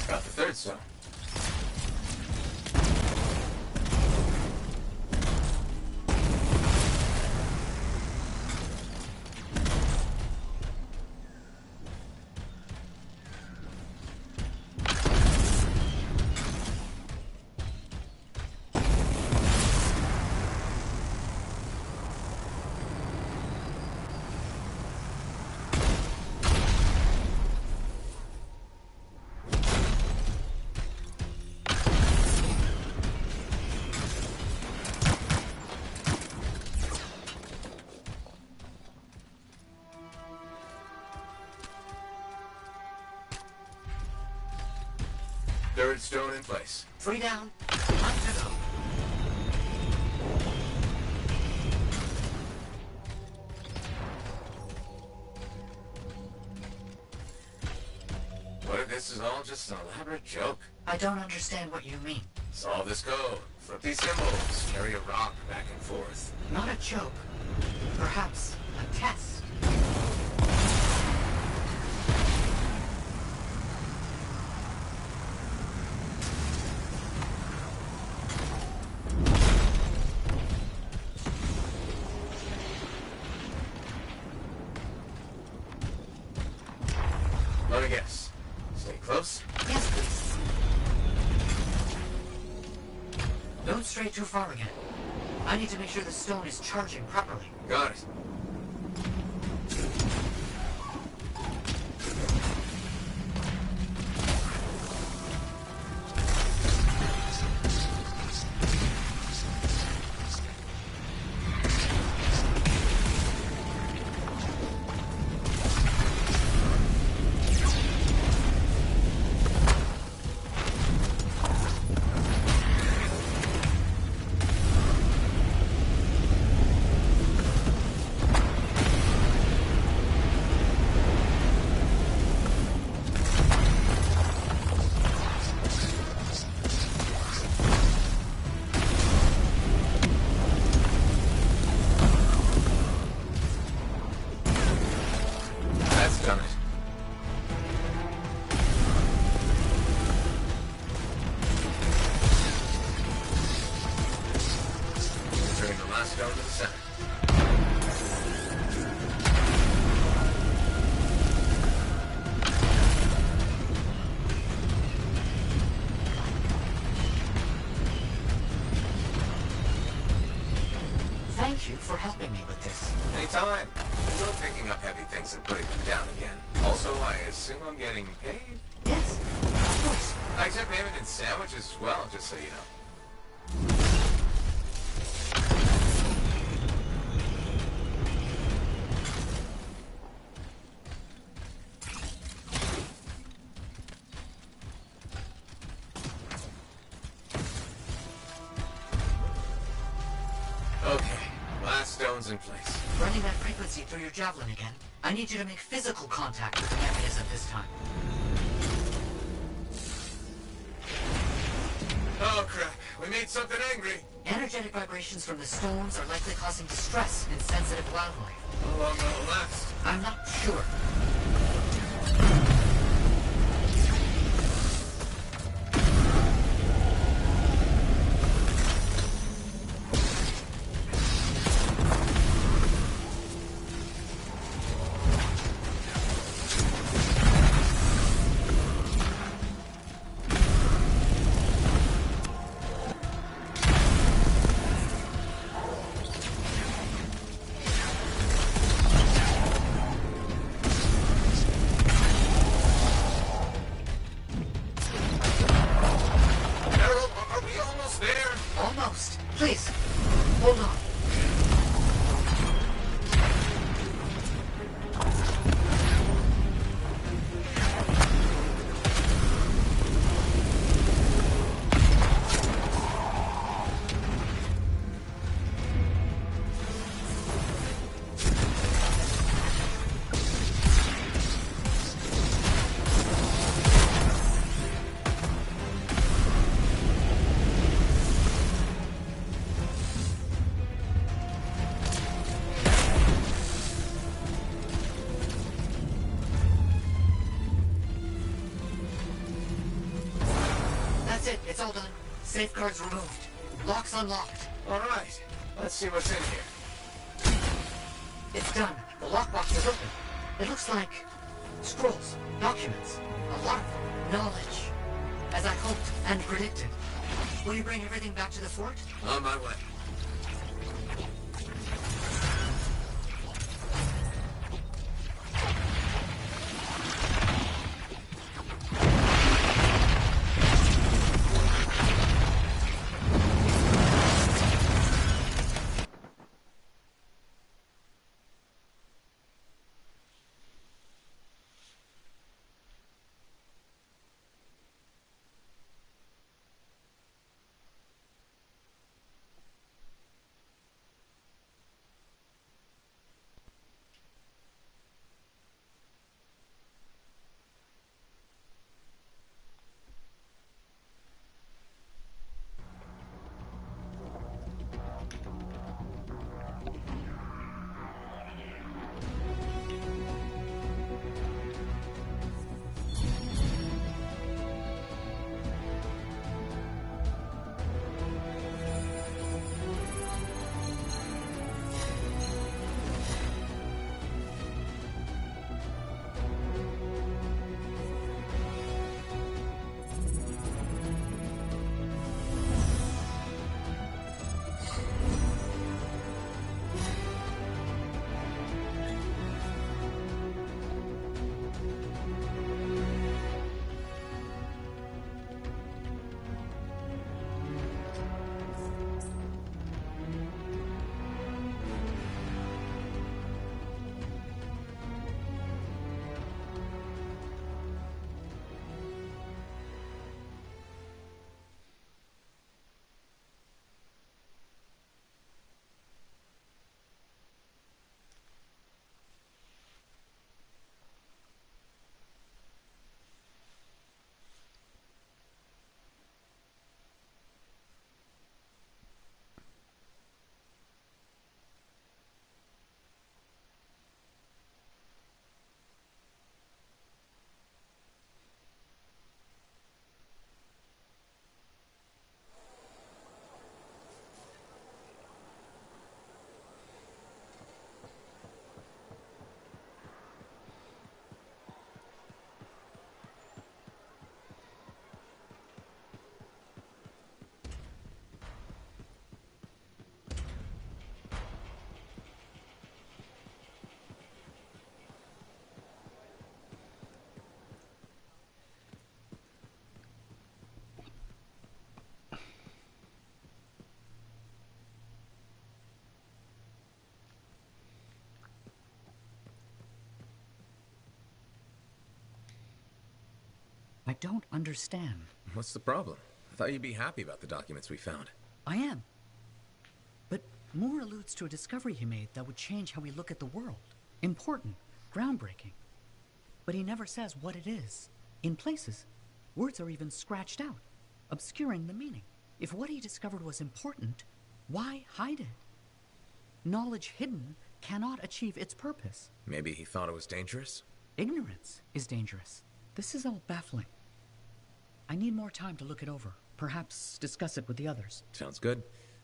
Got the third stone. Third stone in place. 3 down, 1 to go. What this is all just an elaborate joke. I don't understand what you mean. Solve this code. Flip these symbols. Carry a rock back and forth. Not a joke. Perhaps a test. Let me guess. Stay close. Yes, please. Don't stray too far again. I need to make sure the stone is charging properly. Got it. Done it. Turning the last stone to the center. Thank you for helping me with this. Anytime. Enjoy picking up heavy things and putting them down again. Also, I assume I'm getting paid? Yes, of course. I accept payment in sandwiches as well, just so you know. Okay, last stone's in place. Running that frequency through your javelin again. I need you to make physical contact with the mechanism this time. Oh crap, we made something angry. Energetic vibrations from the stones are likely causing distress in sensitive wildlife. How long will it last? I'm not sure. Almost. Please, hold on. That's it. It's all done. Safeguards removed. Locks unlocked. All right, let's see what's in here. It's done. The lockbox is open. It looks like scrolls, documents, a lot of knowledge. As I hoped and predicted. Will you bring everything back to the fort? On my way. don't understand. What's the problem? I thought you'd be happy about the documents we found. I am. But Moore alludes to a discovery he made that would change how we look at the world. Important, groundbreaking. But he never says what it is. In places, words are even scratched out, obscuring the meaning. If what he discovered was important, why hide it? Knowledge hidden cannot achieve its purpose. Maybe he thought it was dangerous? Ignorance is dangerous. This is all baffling. I need more time to look it over. Perhaps discuss it with the others. Sounds good.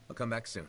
I'll come back soon.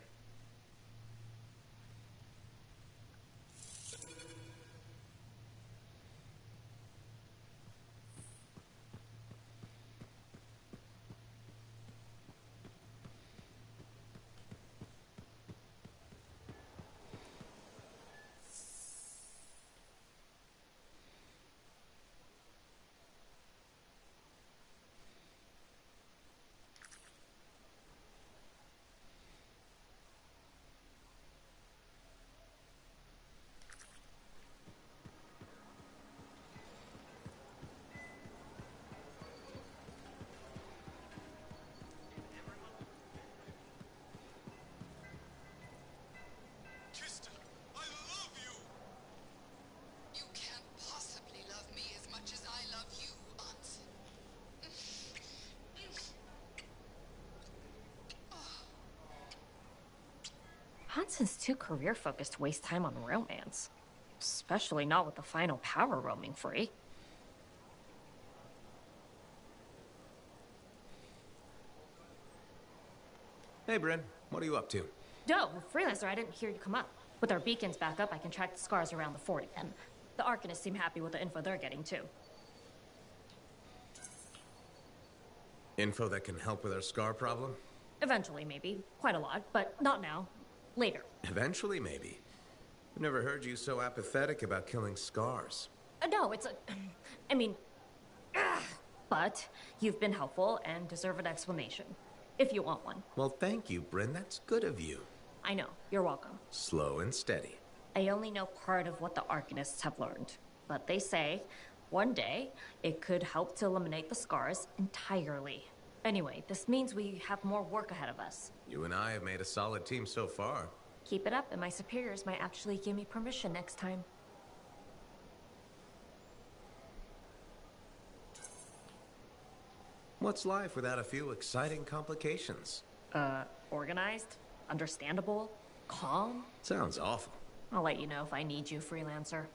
Hanson's too career-focused to waste time on romance. Especially not with the final power roaming free. Hey, Bryn. What are you up to? No, Freelancer, I didn't hear you come up. With our beacons back up, I can track the scars around the fort again. The Arcanists seem happy with the info they're getting, too. Info that can help with our scar problem? Eventually, maybe. Quite a lot, but not now. Later. Eventually, maybe. I've never heard you so apathetic about killing scars. No, it's a... I mean... But you've been helpful and deserve an explanation. If you want one. Well, thank you, Bryn. That's good of you. I know. You're welcome. Slow and steady. I only know part of what the Arcanists have learned. But they say, one day, it could help to eliminate the scars entirely. Anyway, this means we have more work ahead of us. You and I have made a solid team so far. Keep it up, and my superiors might actually give me permission next time. What's life without a few exciting complications? Organized, understandable, calm. Sounds awful. I'll let you know if I need you, Freelancer.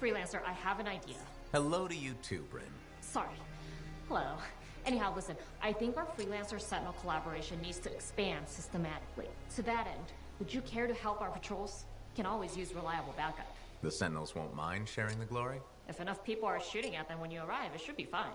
Freelancer, I have an idea. Hello to you too, Bryn. Sorry. Hello. Anyhow, listen, I think our Freelancer Sentinel collaboration needs to expand systematically. To that end, would you care to help our patrols? Can always use reliable backup. The Sentinels won't mind sharing the glory? If enough people are shooting at them when you arrive, it should be fine.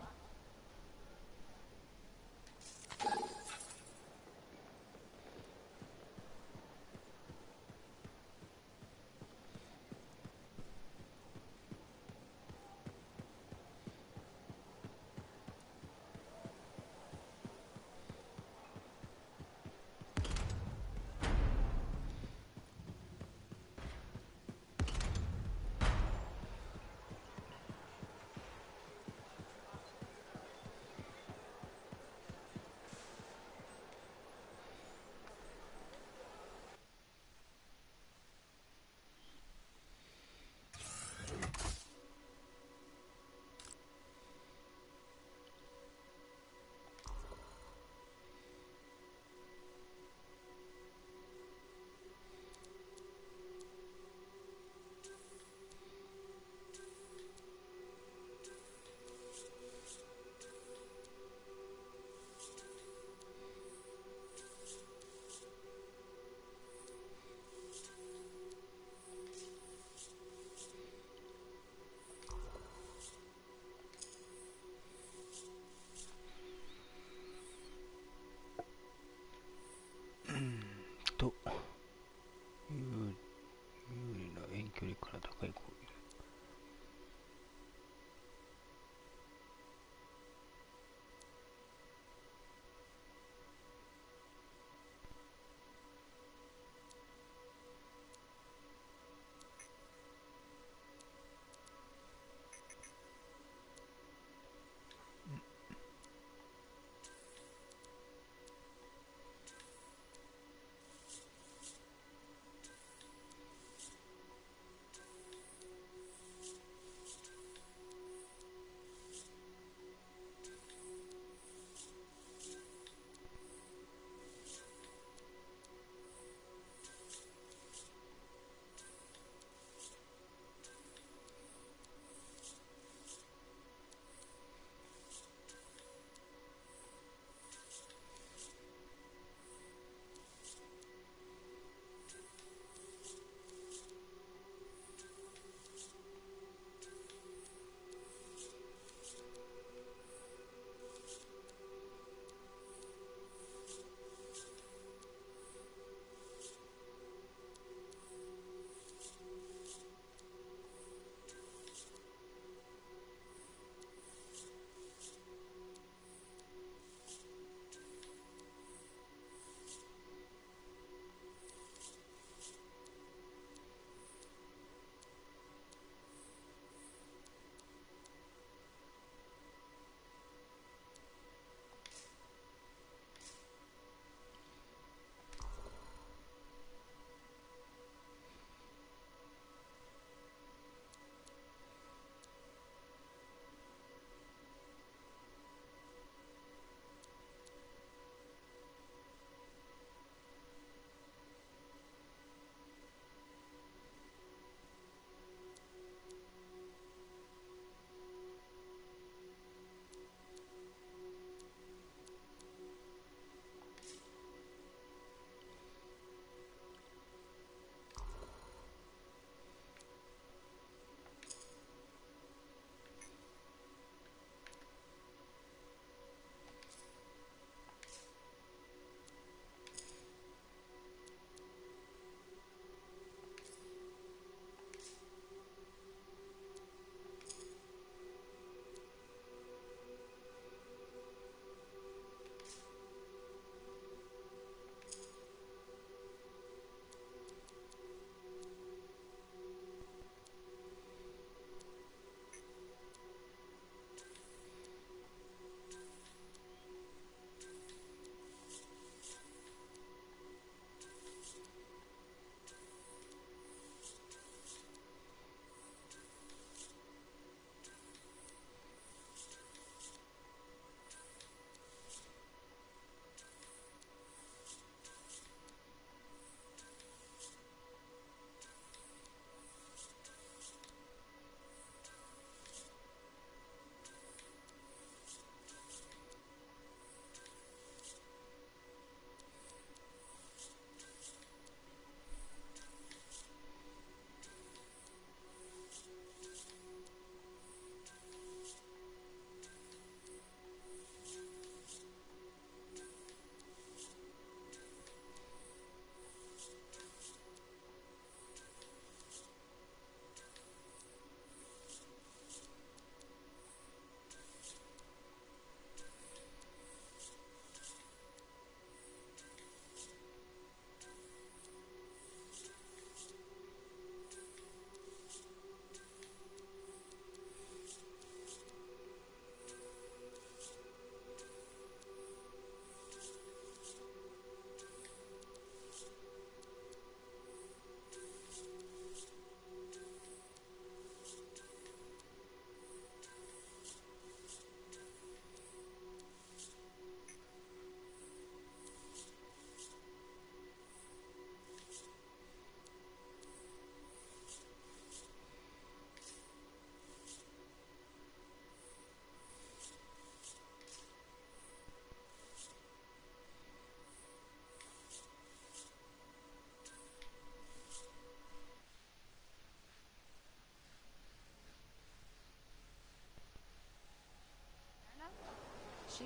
有利な遠距離から高い攻撃。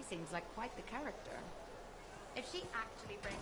seems like quite the character. If she actually brings...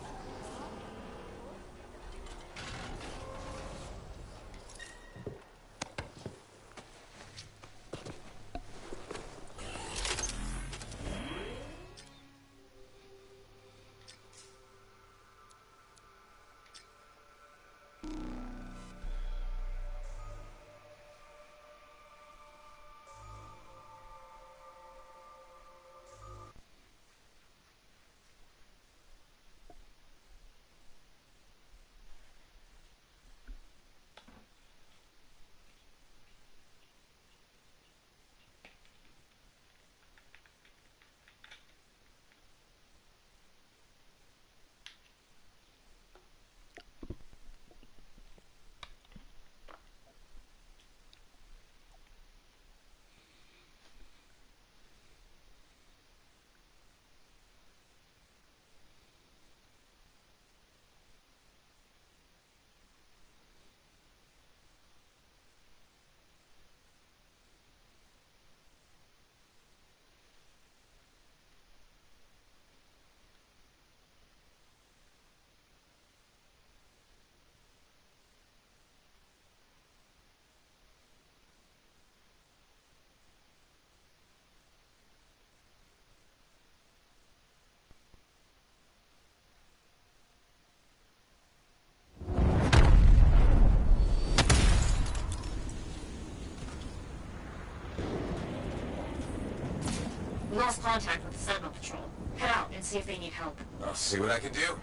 We lost contact with the Sentinel Patrol. Head out and see if they need help. I'll see what I can do.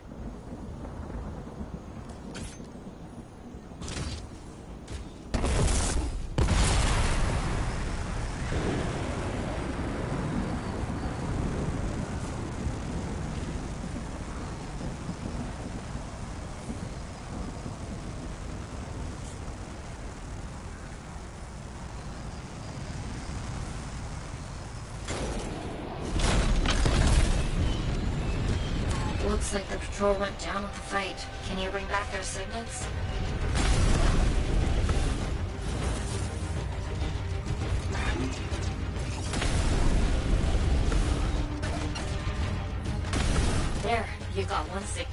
Looks like the patrol went down with the fight. Can you bring back their signets? There, you got one signet.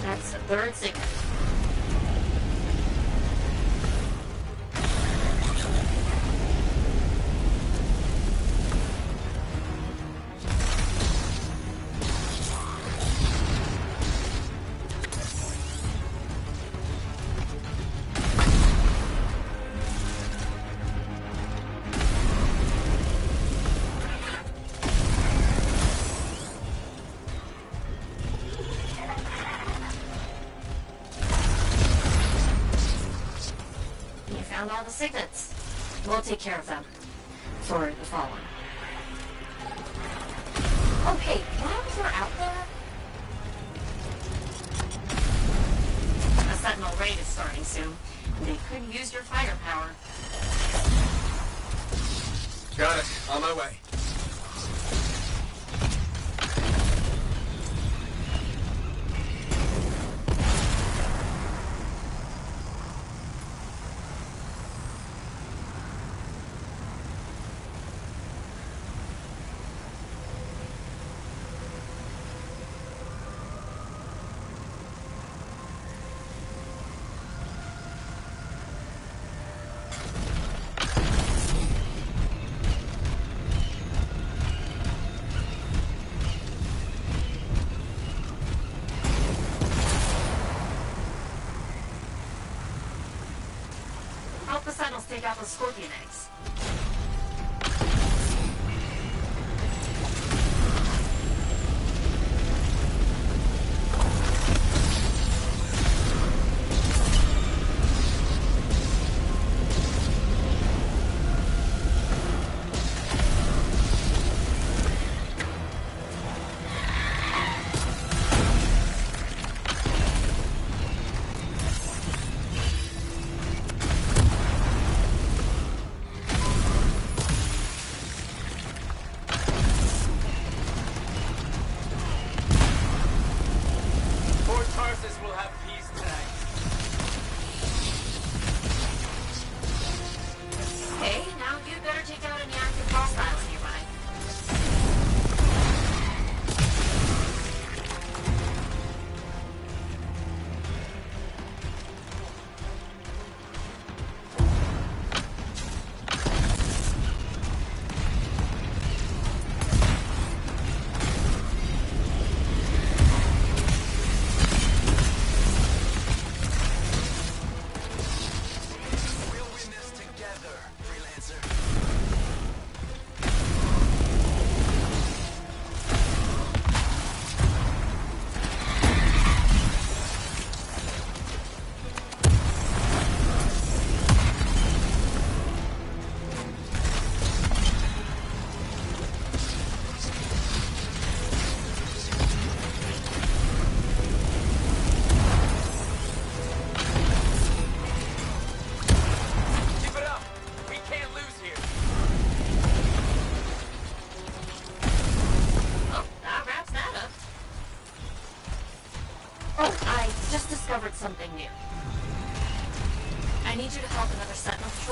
That's the third signet. Found all the signets. We'll take care of them. For the fallen. Oh hey, while you're out there... A Sentinel raid is starting soon. They could use your firepower. Got it. On my way. Help the Sentinels take out the scorpion eggs.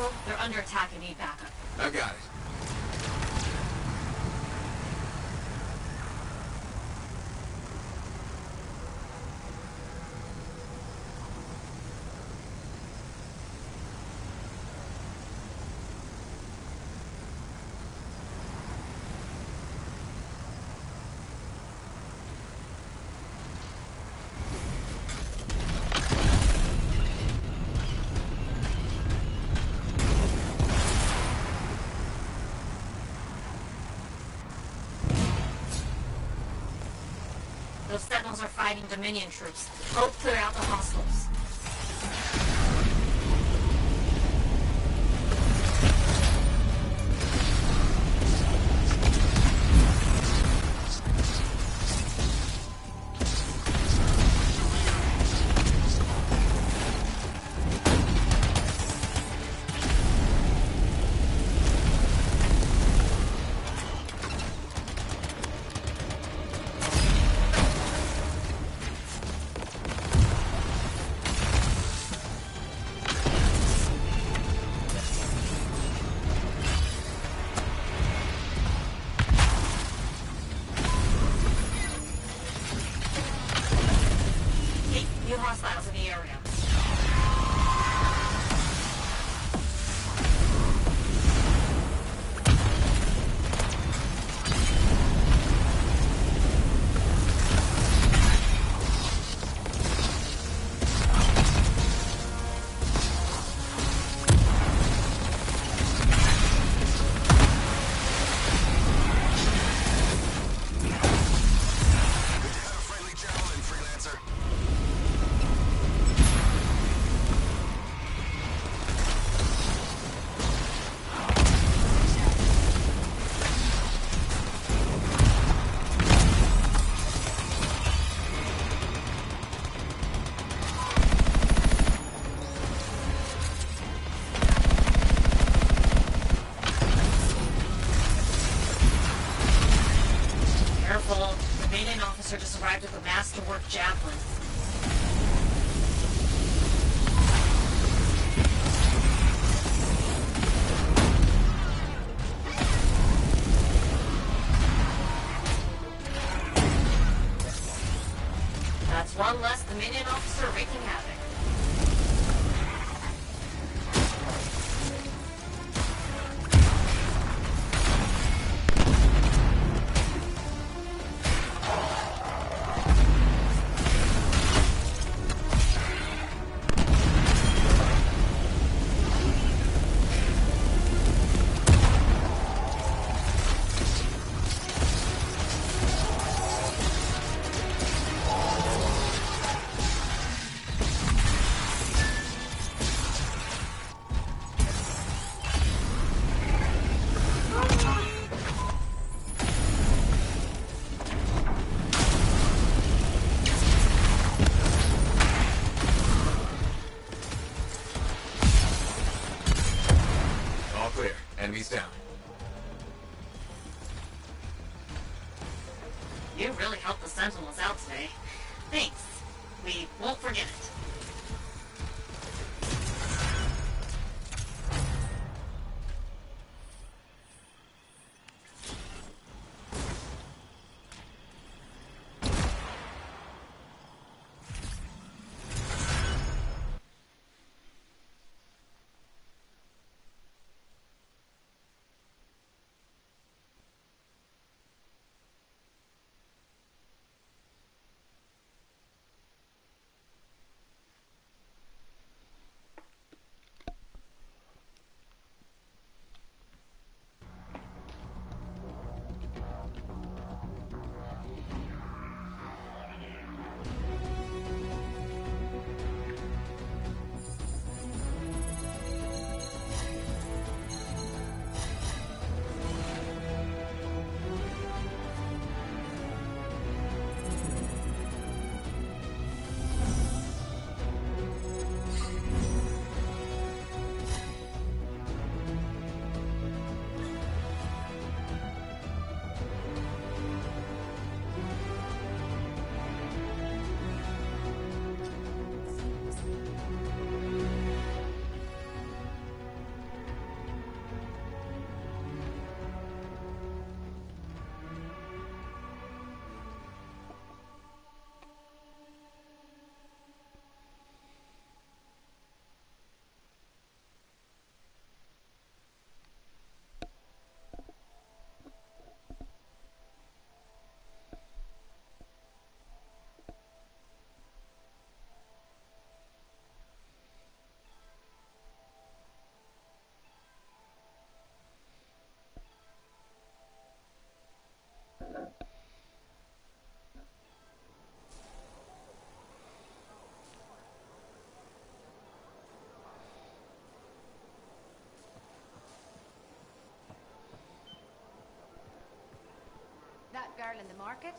Careful, they're under attack and need backup. I got it. Those Sentinels are fighting Dominion troops. Help clear out the hostiles. New hostiles in the area. Careful, the Dominion officer just arrived with a masterwork javelin. That's one less Dominion officer wreaking havoc. Clear. Enemies down. You really helped the Sentinels out today. Thanks. We won't forget it. barrel in the market.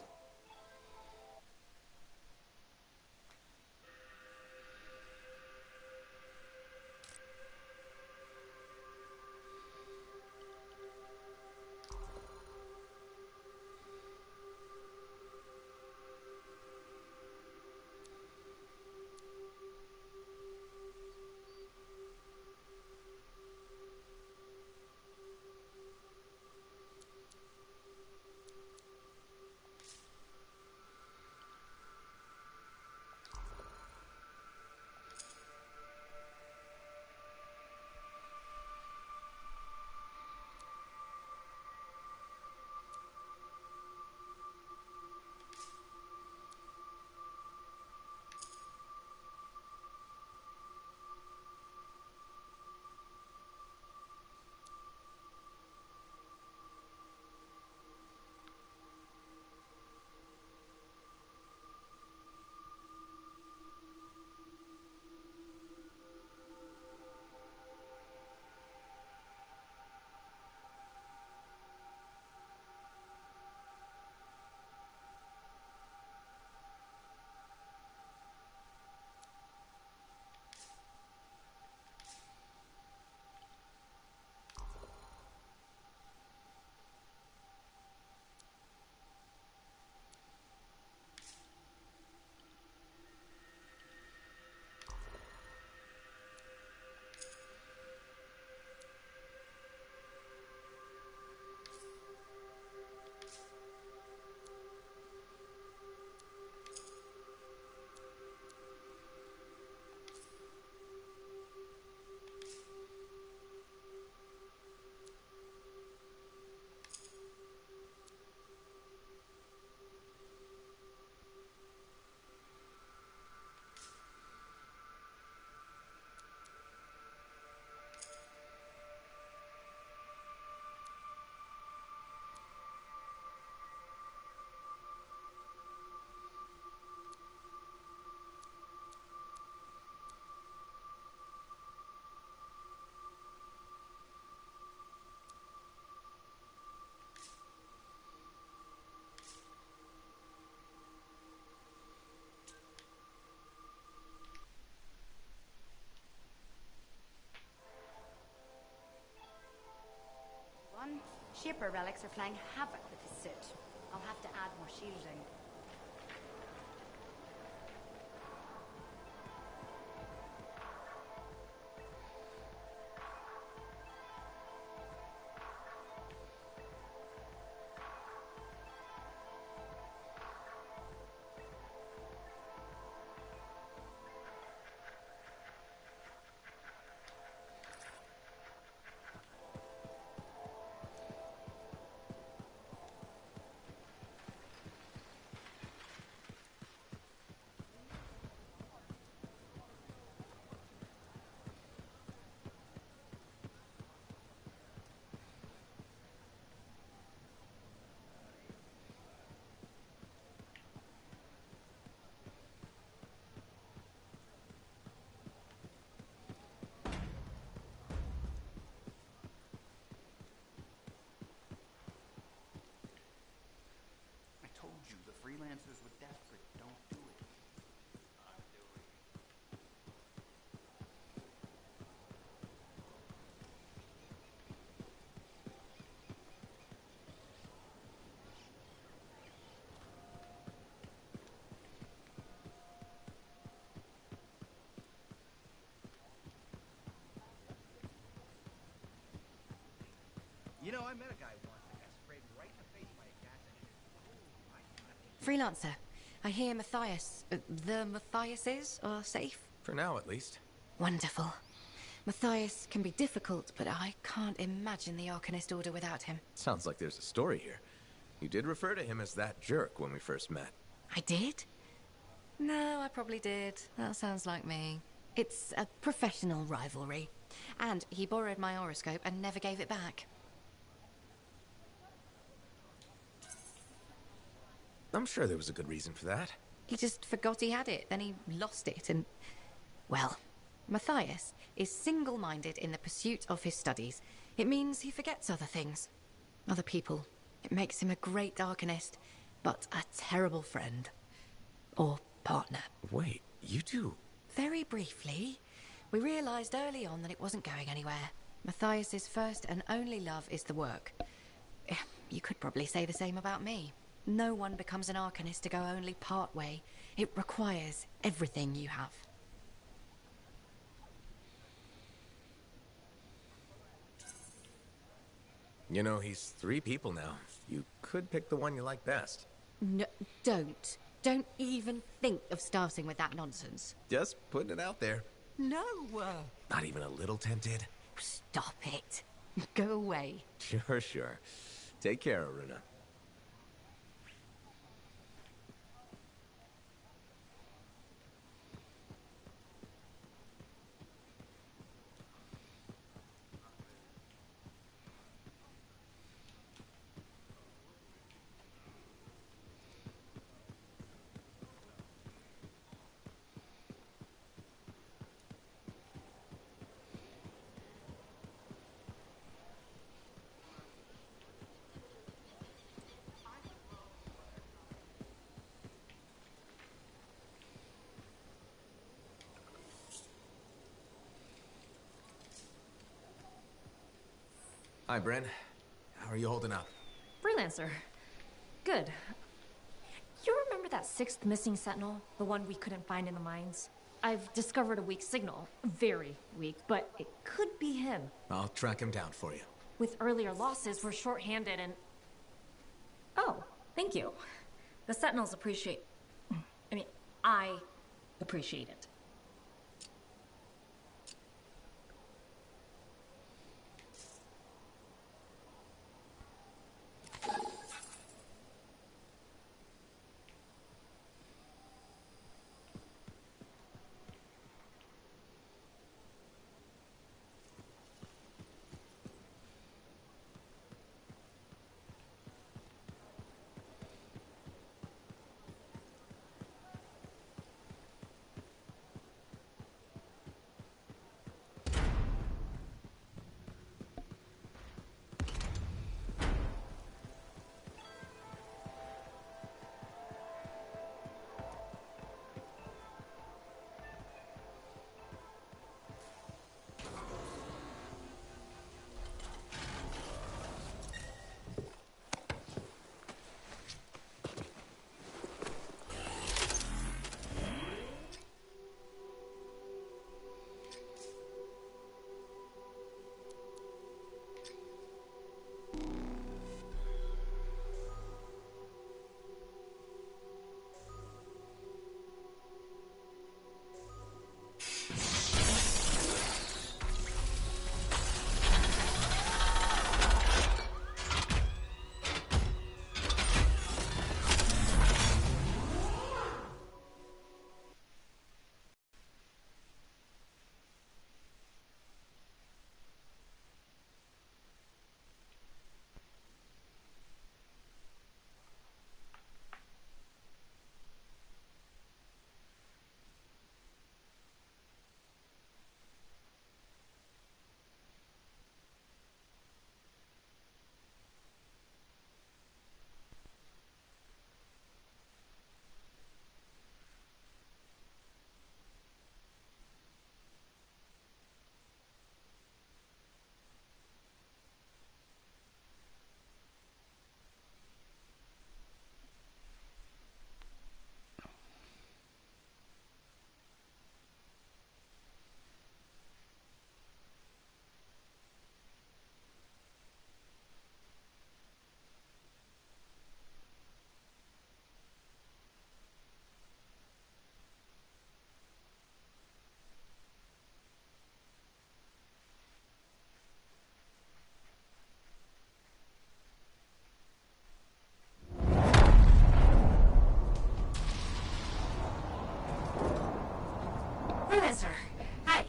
Shaper relics are playing havoc with his suit. I'll have to add more shielding. Freelancers were desperate. Don't do it. I'm doing it. You know, I met a guy once that got sprayed right in the face by a gas engine. Freelancer, I hear the Matthiases are safe? For now, at least. Wonderful. Matthias can be difficult, but I can't imagine the Arcanist Order without him. Sounds like there's a story here. You did refer to him as that jerk when we first met. I did? No, I probably did. That sounds like me. It's a professional rivalry. And he borrowed my horoscope and never gave it back. I'm sure there was a good reason for that. He just forgot he had it, then he lost it, and... Well, Matthias is single-minded in the pursuit of his studies. It means he forgets other things. Other people. It makes him a great Arcanist. but a terrible friend. Or partner. Wait, you two? Very briefly, we realized early on that it wasn't going anywhere. Matthias's first and only love is the work. You could probably say the same about me. No one becomes an Arcanist to go only part way. It requires everything you have. You know, he's 3 people now. You could pick the one you like best. No, don't. Don't even think of starting with that nonsense. Just putting it out there. No! Not even a little tempted? Stop it. Go away. Sure. Take care, Aruna. Hi, Bryn. How are you holding up? Freelancer. Good. You remember that 6th missing sentinel? The one we couldn't find in the mines? I've discovered a weak signal. Very weak, but it could be him. I'll track him down for you. With earlier losses, we're short-handed and... Oh, thank you. The sentinels appreciate... I appreciate it. Hi.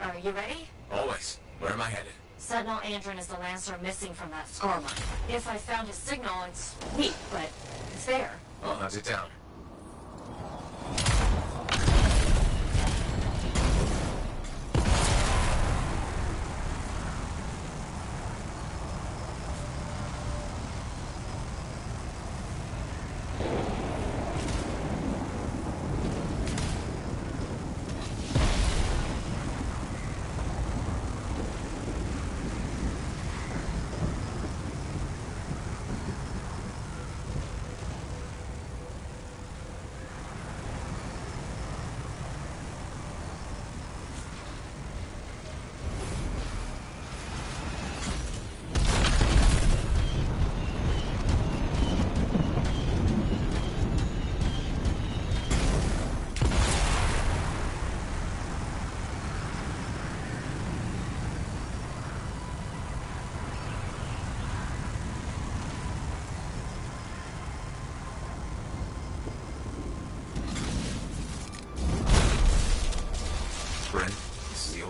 Are you ready? Always. Where am I headed? Sentinel Andron is the Lancer missing from that score mine. If I found his signal, it's weak, but it's there. I'll hunt it down.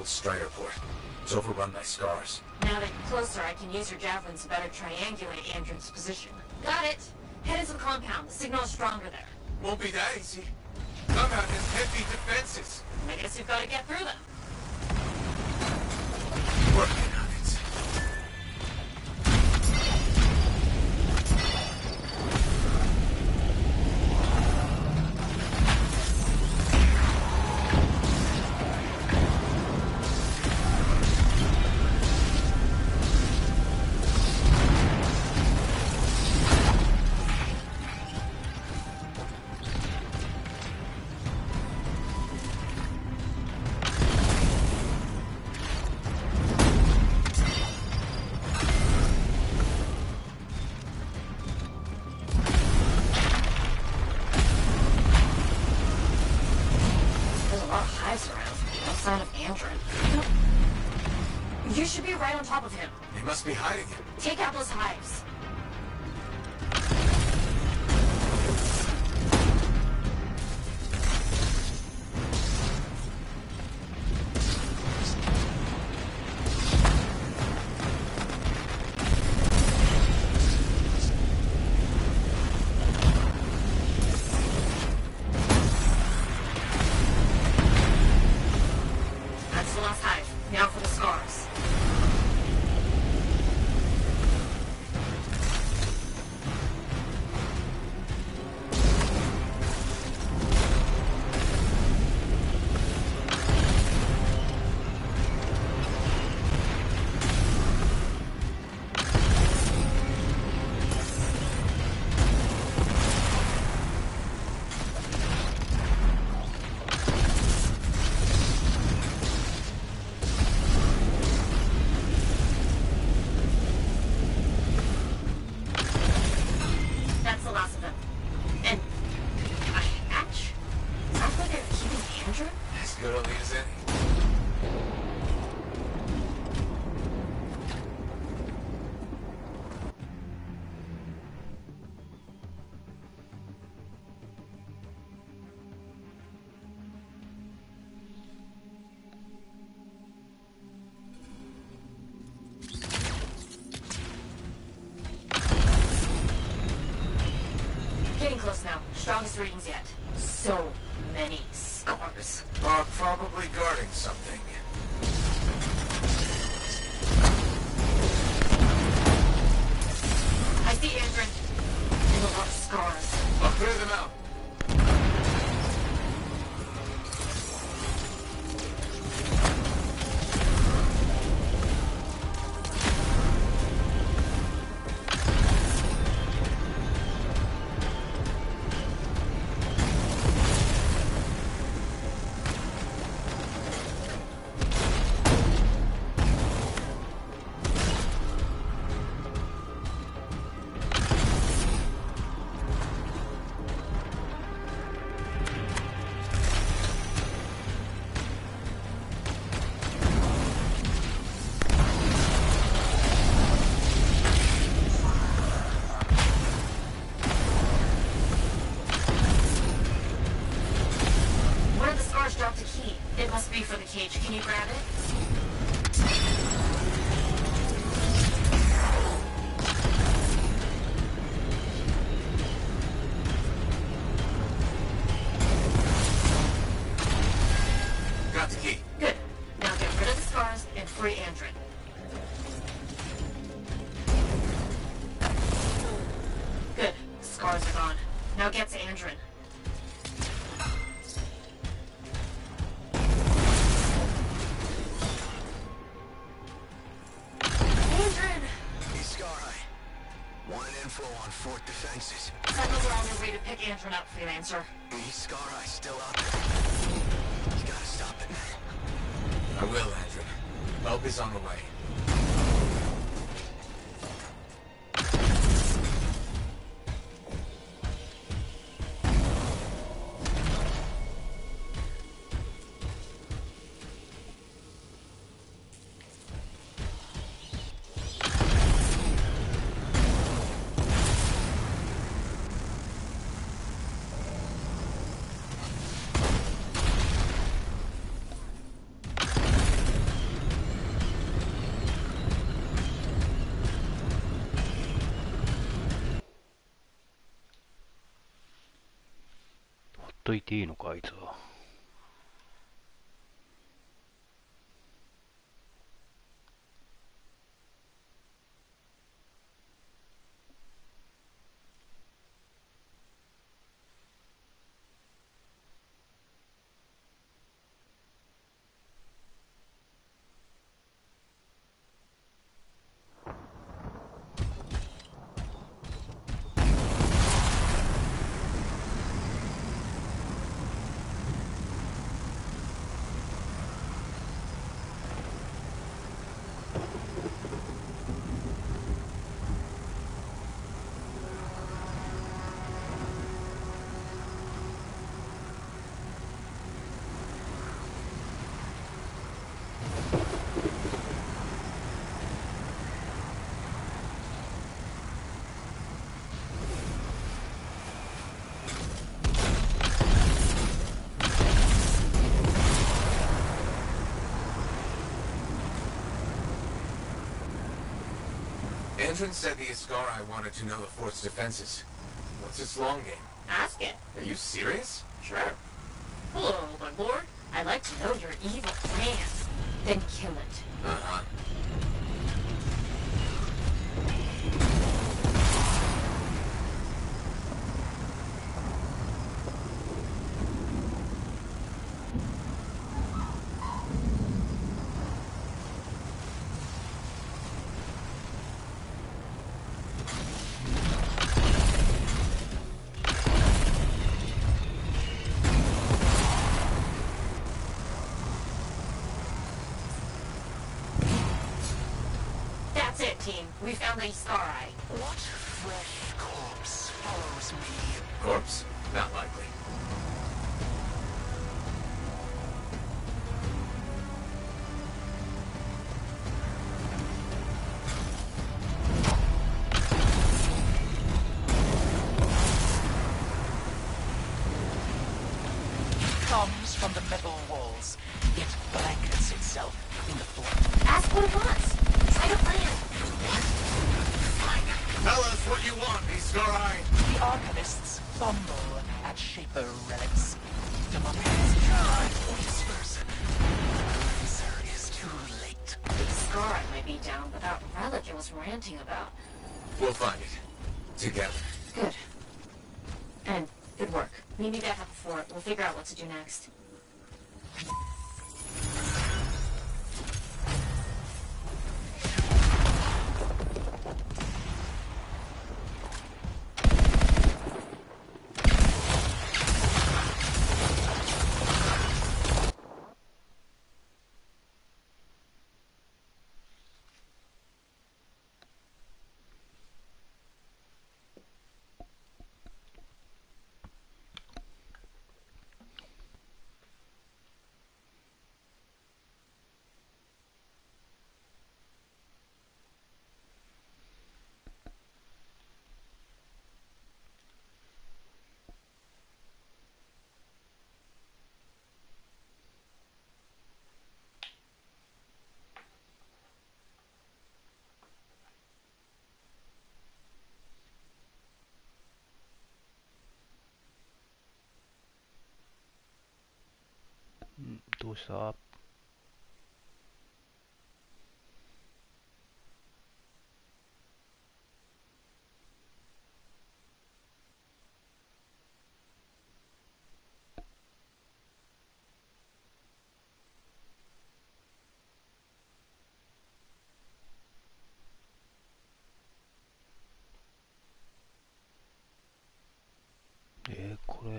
Strider port. It's overrun by scars. Now that you're closer, I can use your javelins to better triangulate Andron's position. Got it. Head into the compound. The signal is stronger there. Won't be that easy. Compound has heavy defenses. I guess you've got to get through them. Working on it. You should be right on top of him. They must be hiding him. Take out those hives. That's the last hive. Now for the scars. That's the last of them. And a hatch? Sounds like they're keeping Andrew? As good a lead as any. Getting close now. Strongest readings yet. So many scars. Are probably guarding something. I see Andron. And a lot of scars. I'll clear them out. One of the scars dropped a key. It must be for the cage. Can you grab it? Got the key. Good. Now get rid of the scars and free Andron. Good. Scars are gone. Now Now get to Andrin. Andrin! Hey, Scareye. Want an info on fort defenses? Sentinels are on their way to pick Andrin up, freelancer. Hey, Scareye still out there. You gotta stop it. I will, Andrin. Help is on the way.ほっといていいのか、あいつは。Andrin said the Ascarai wanted to know the fort's defenses. What's its long game? Ask it. Are you serious? Sure. Hello, my lord. I'd like to know your evil plan. Then kill it. Uh-huh. That's it, team. We found the Ascarai. What fresh corpse follows me? Corpse? Not likely. Comes from the metal walls. It blankets itself in the fort. Ask what it wants. Try to plan. Tell us what you want, Ascarai. The Archivists fumble at Shaper relics. Democracy whispers. The answer is too late. The Ascarai might be down, but that relic it was ranting about. We'll find it. Together. Good. And good work. Meet me back at the fort. We'll figure out what to do next. Mm, どうした？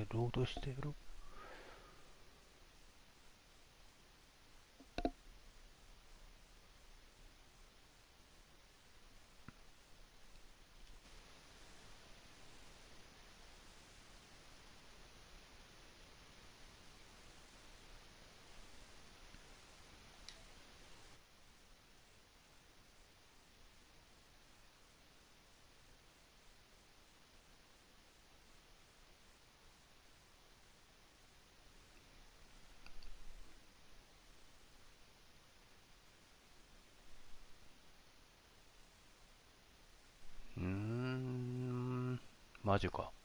ロードしてる。マジか。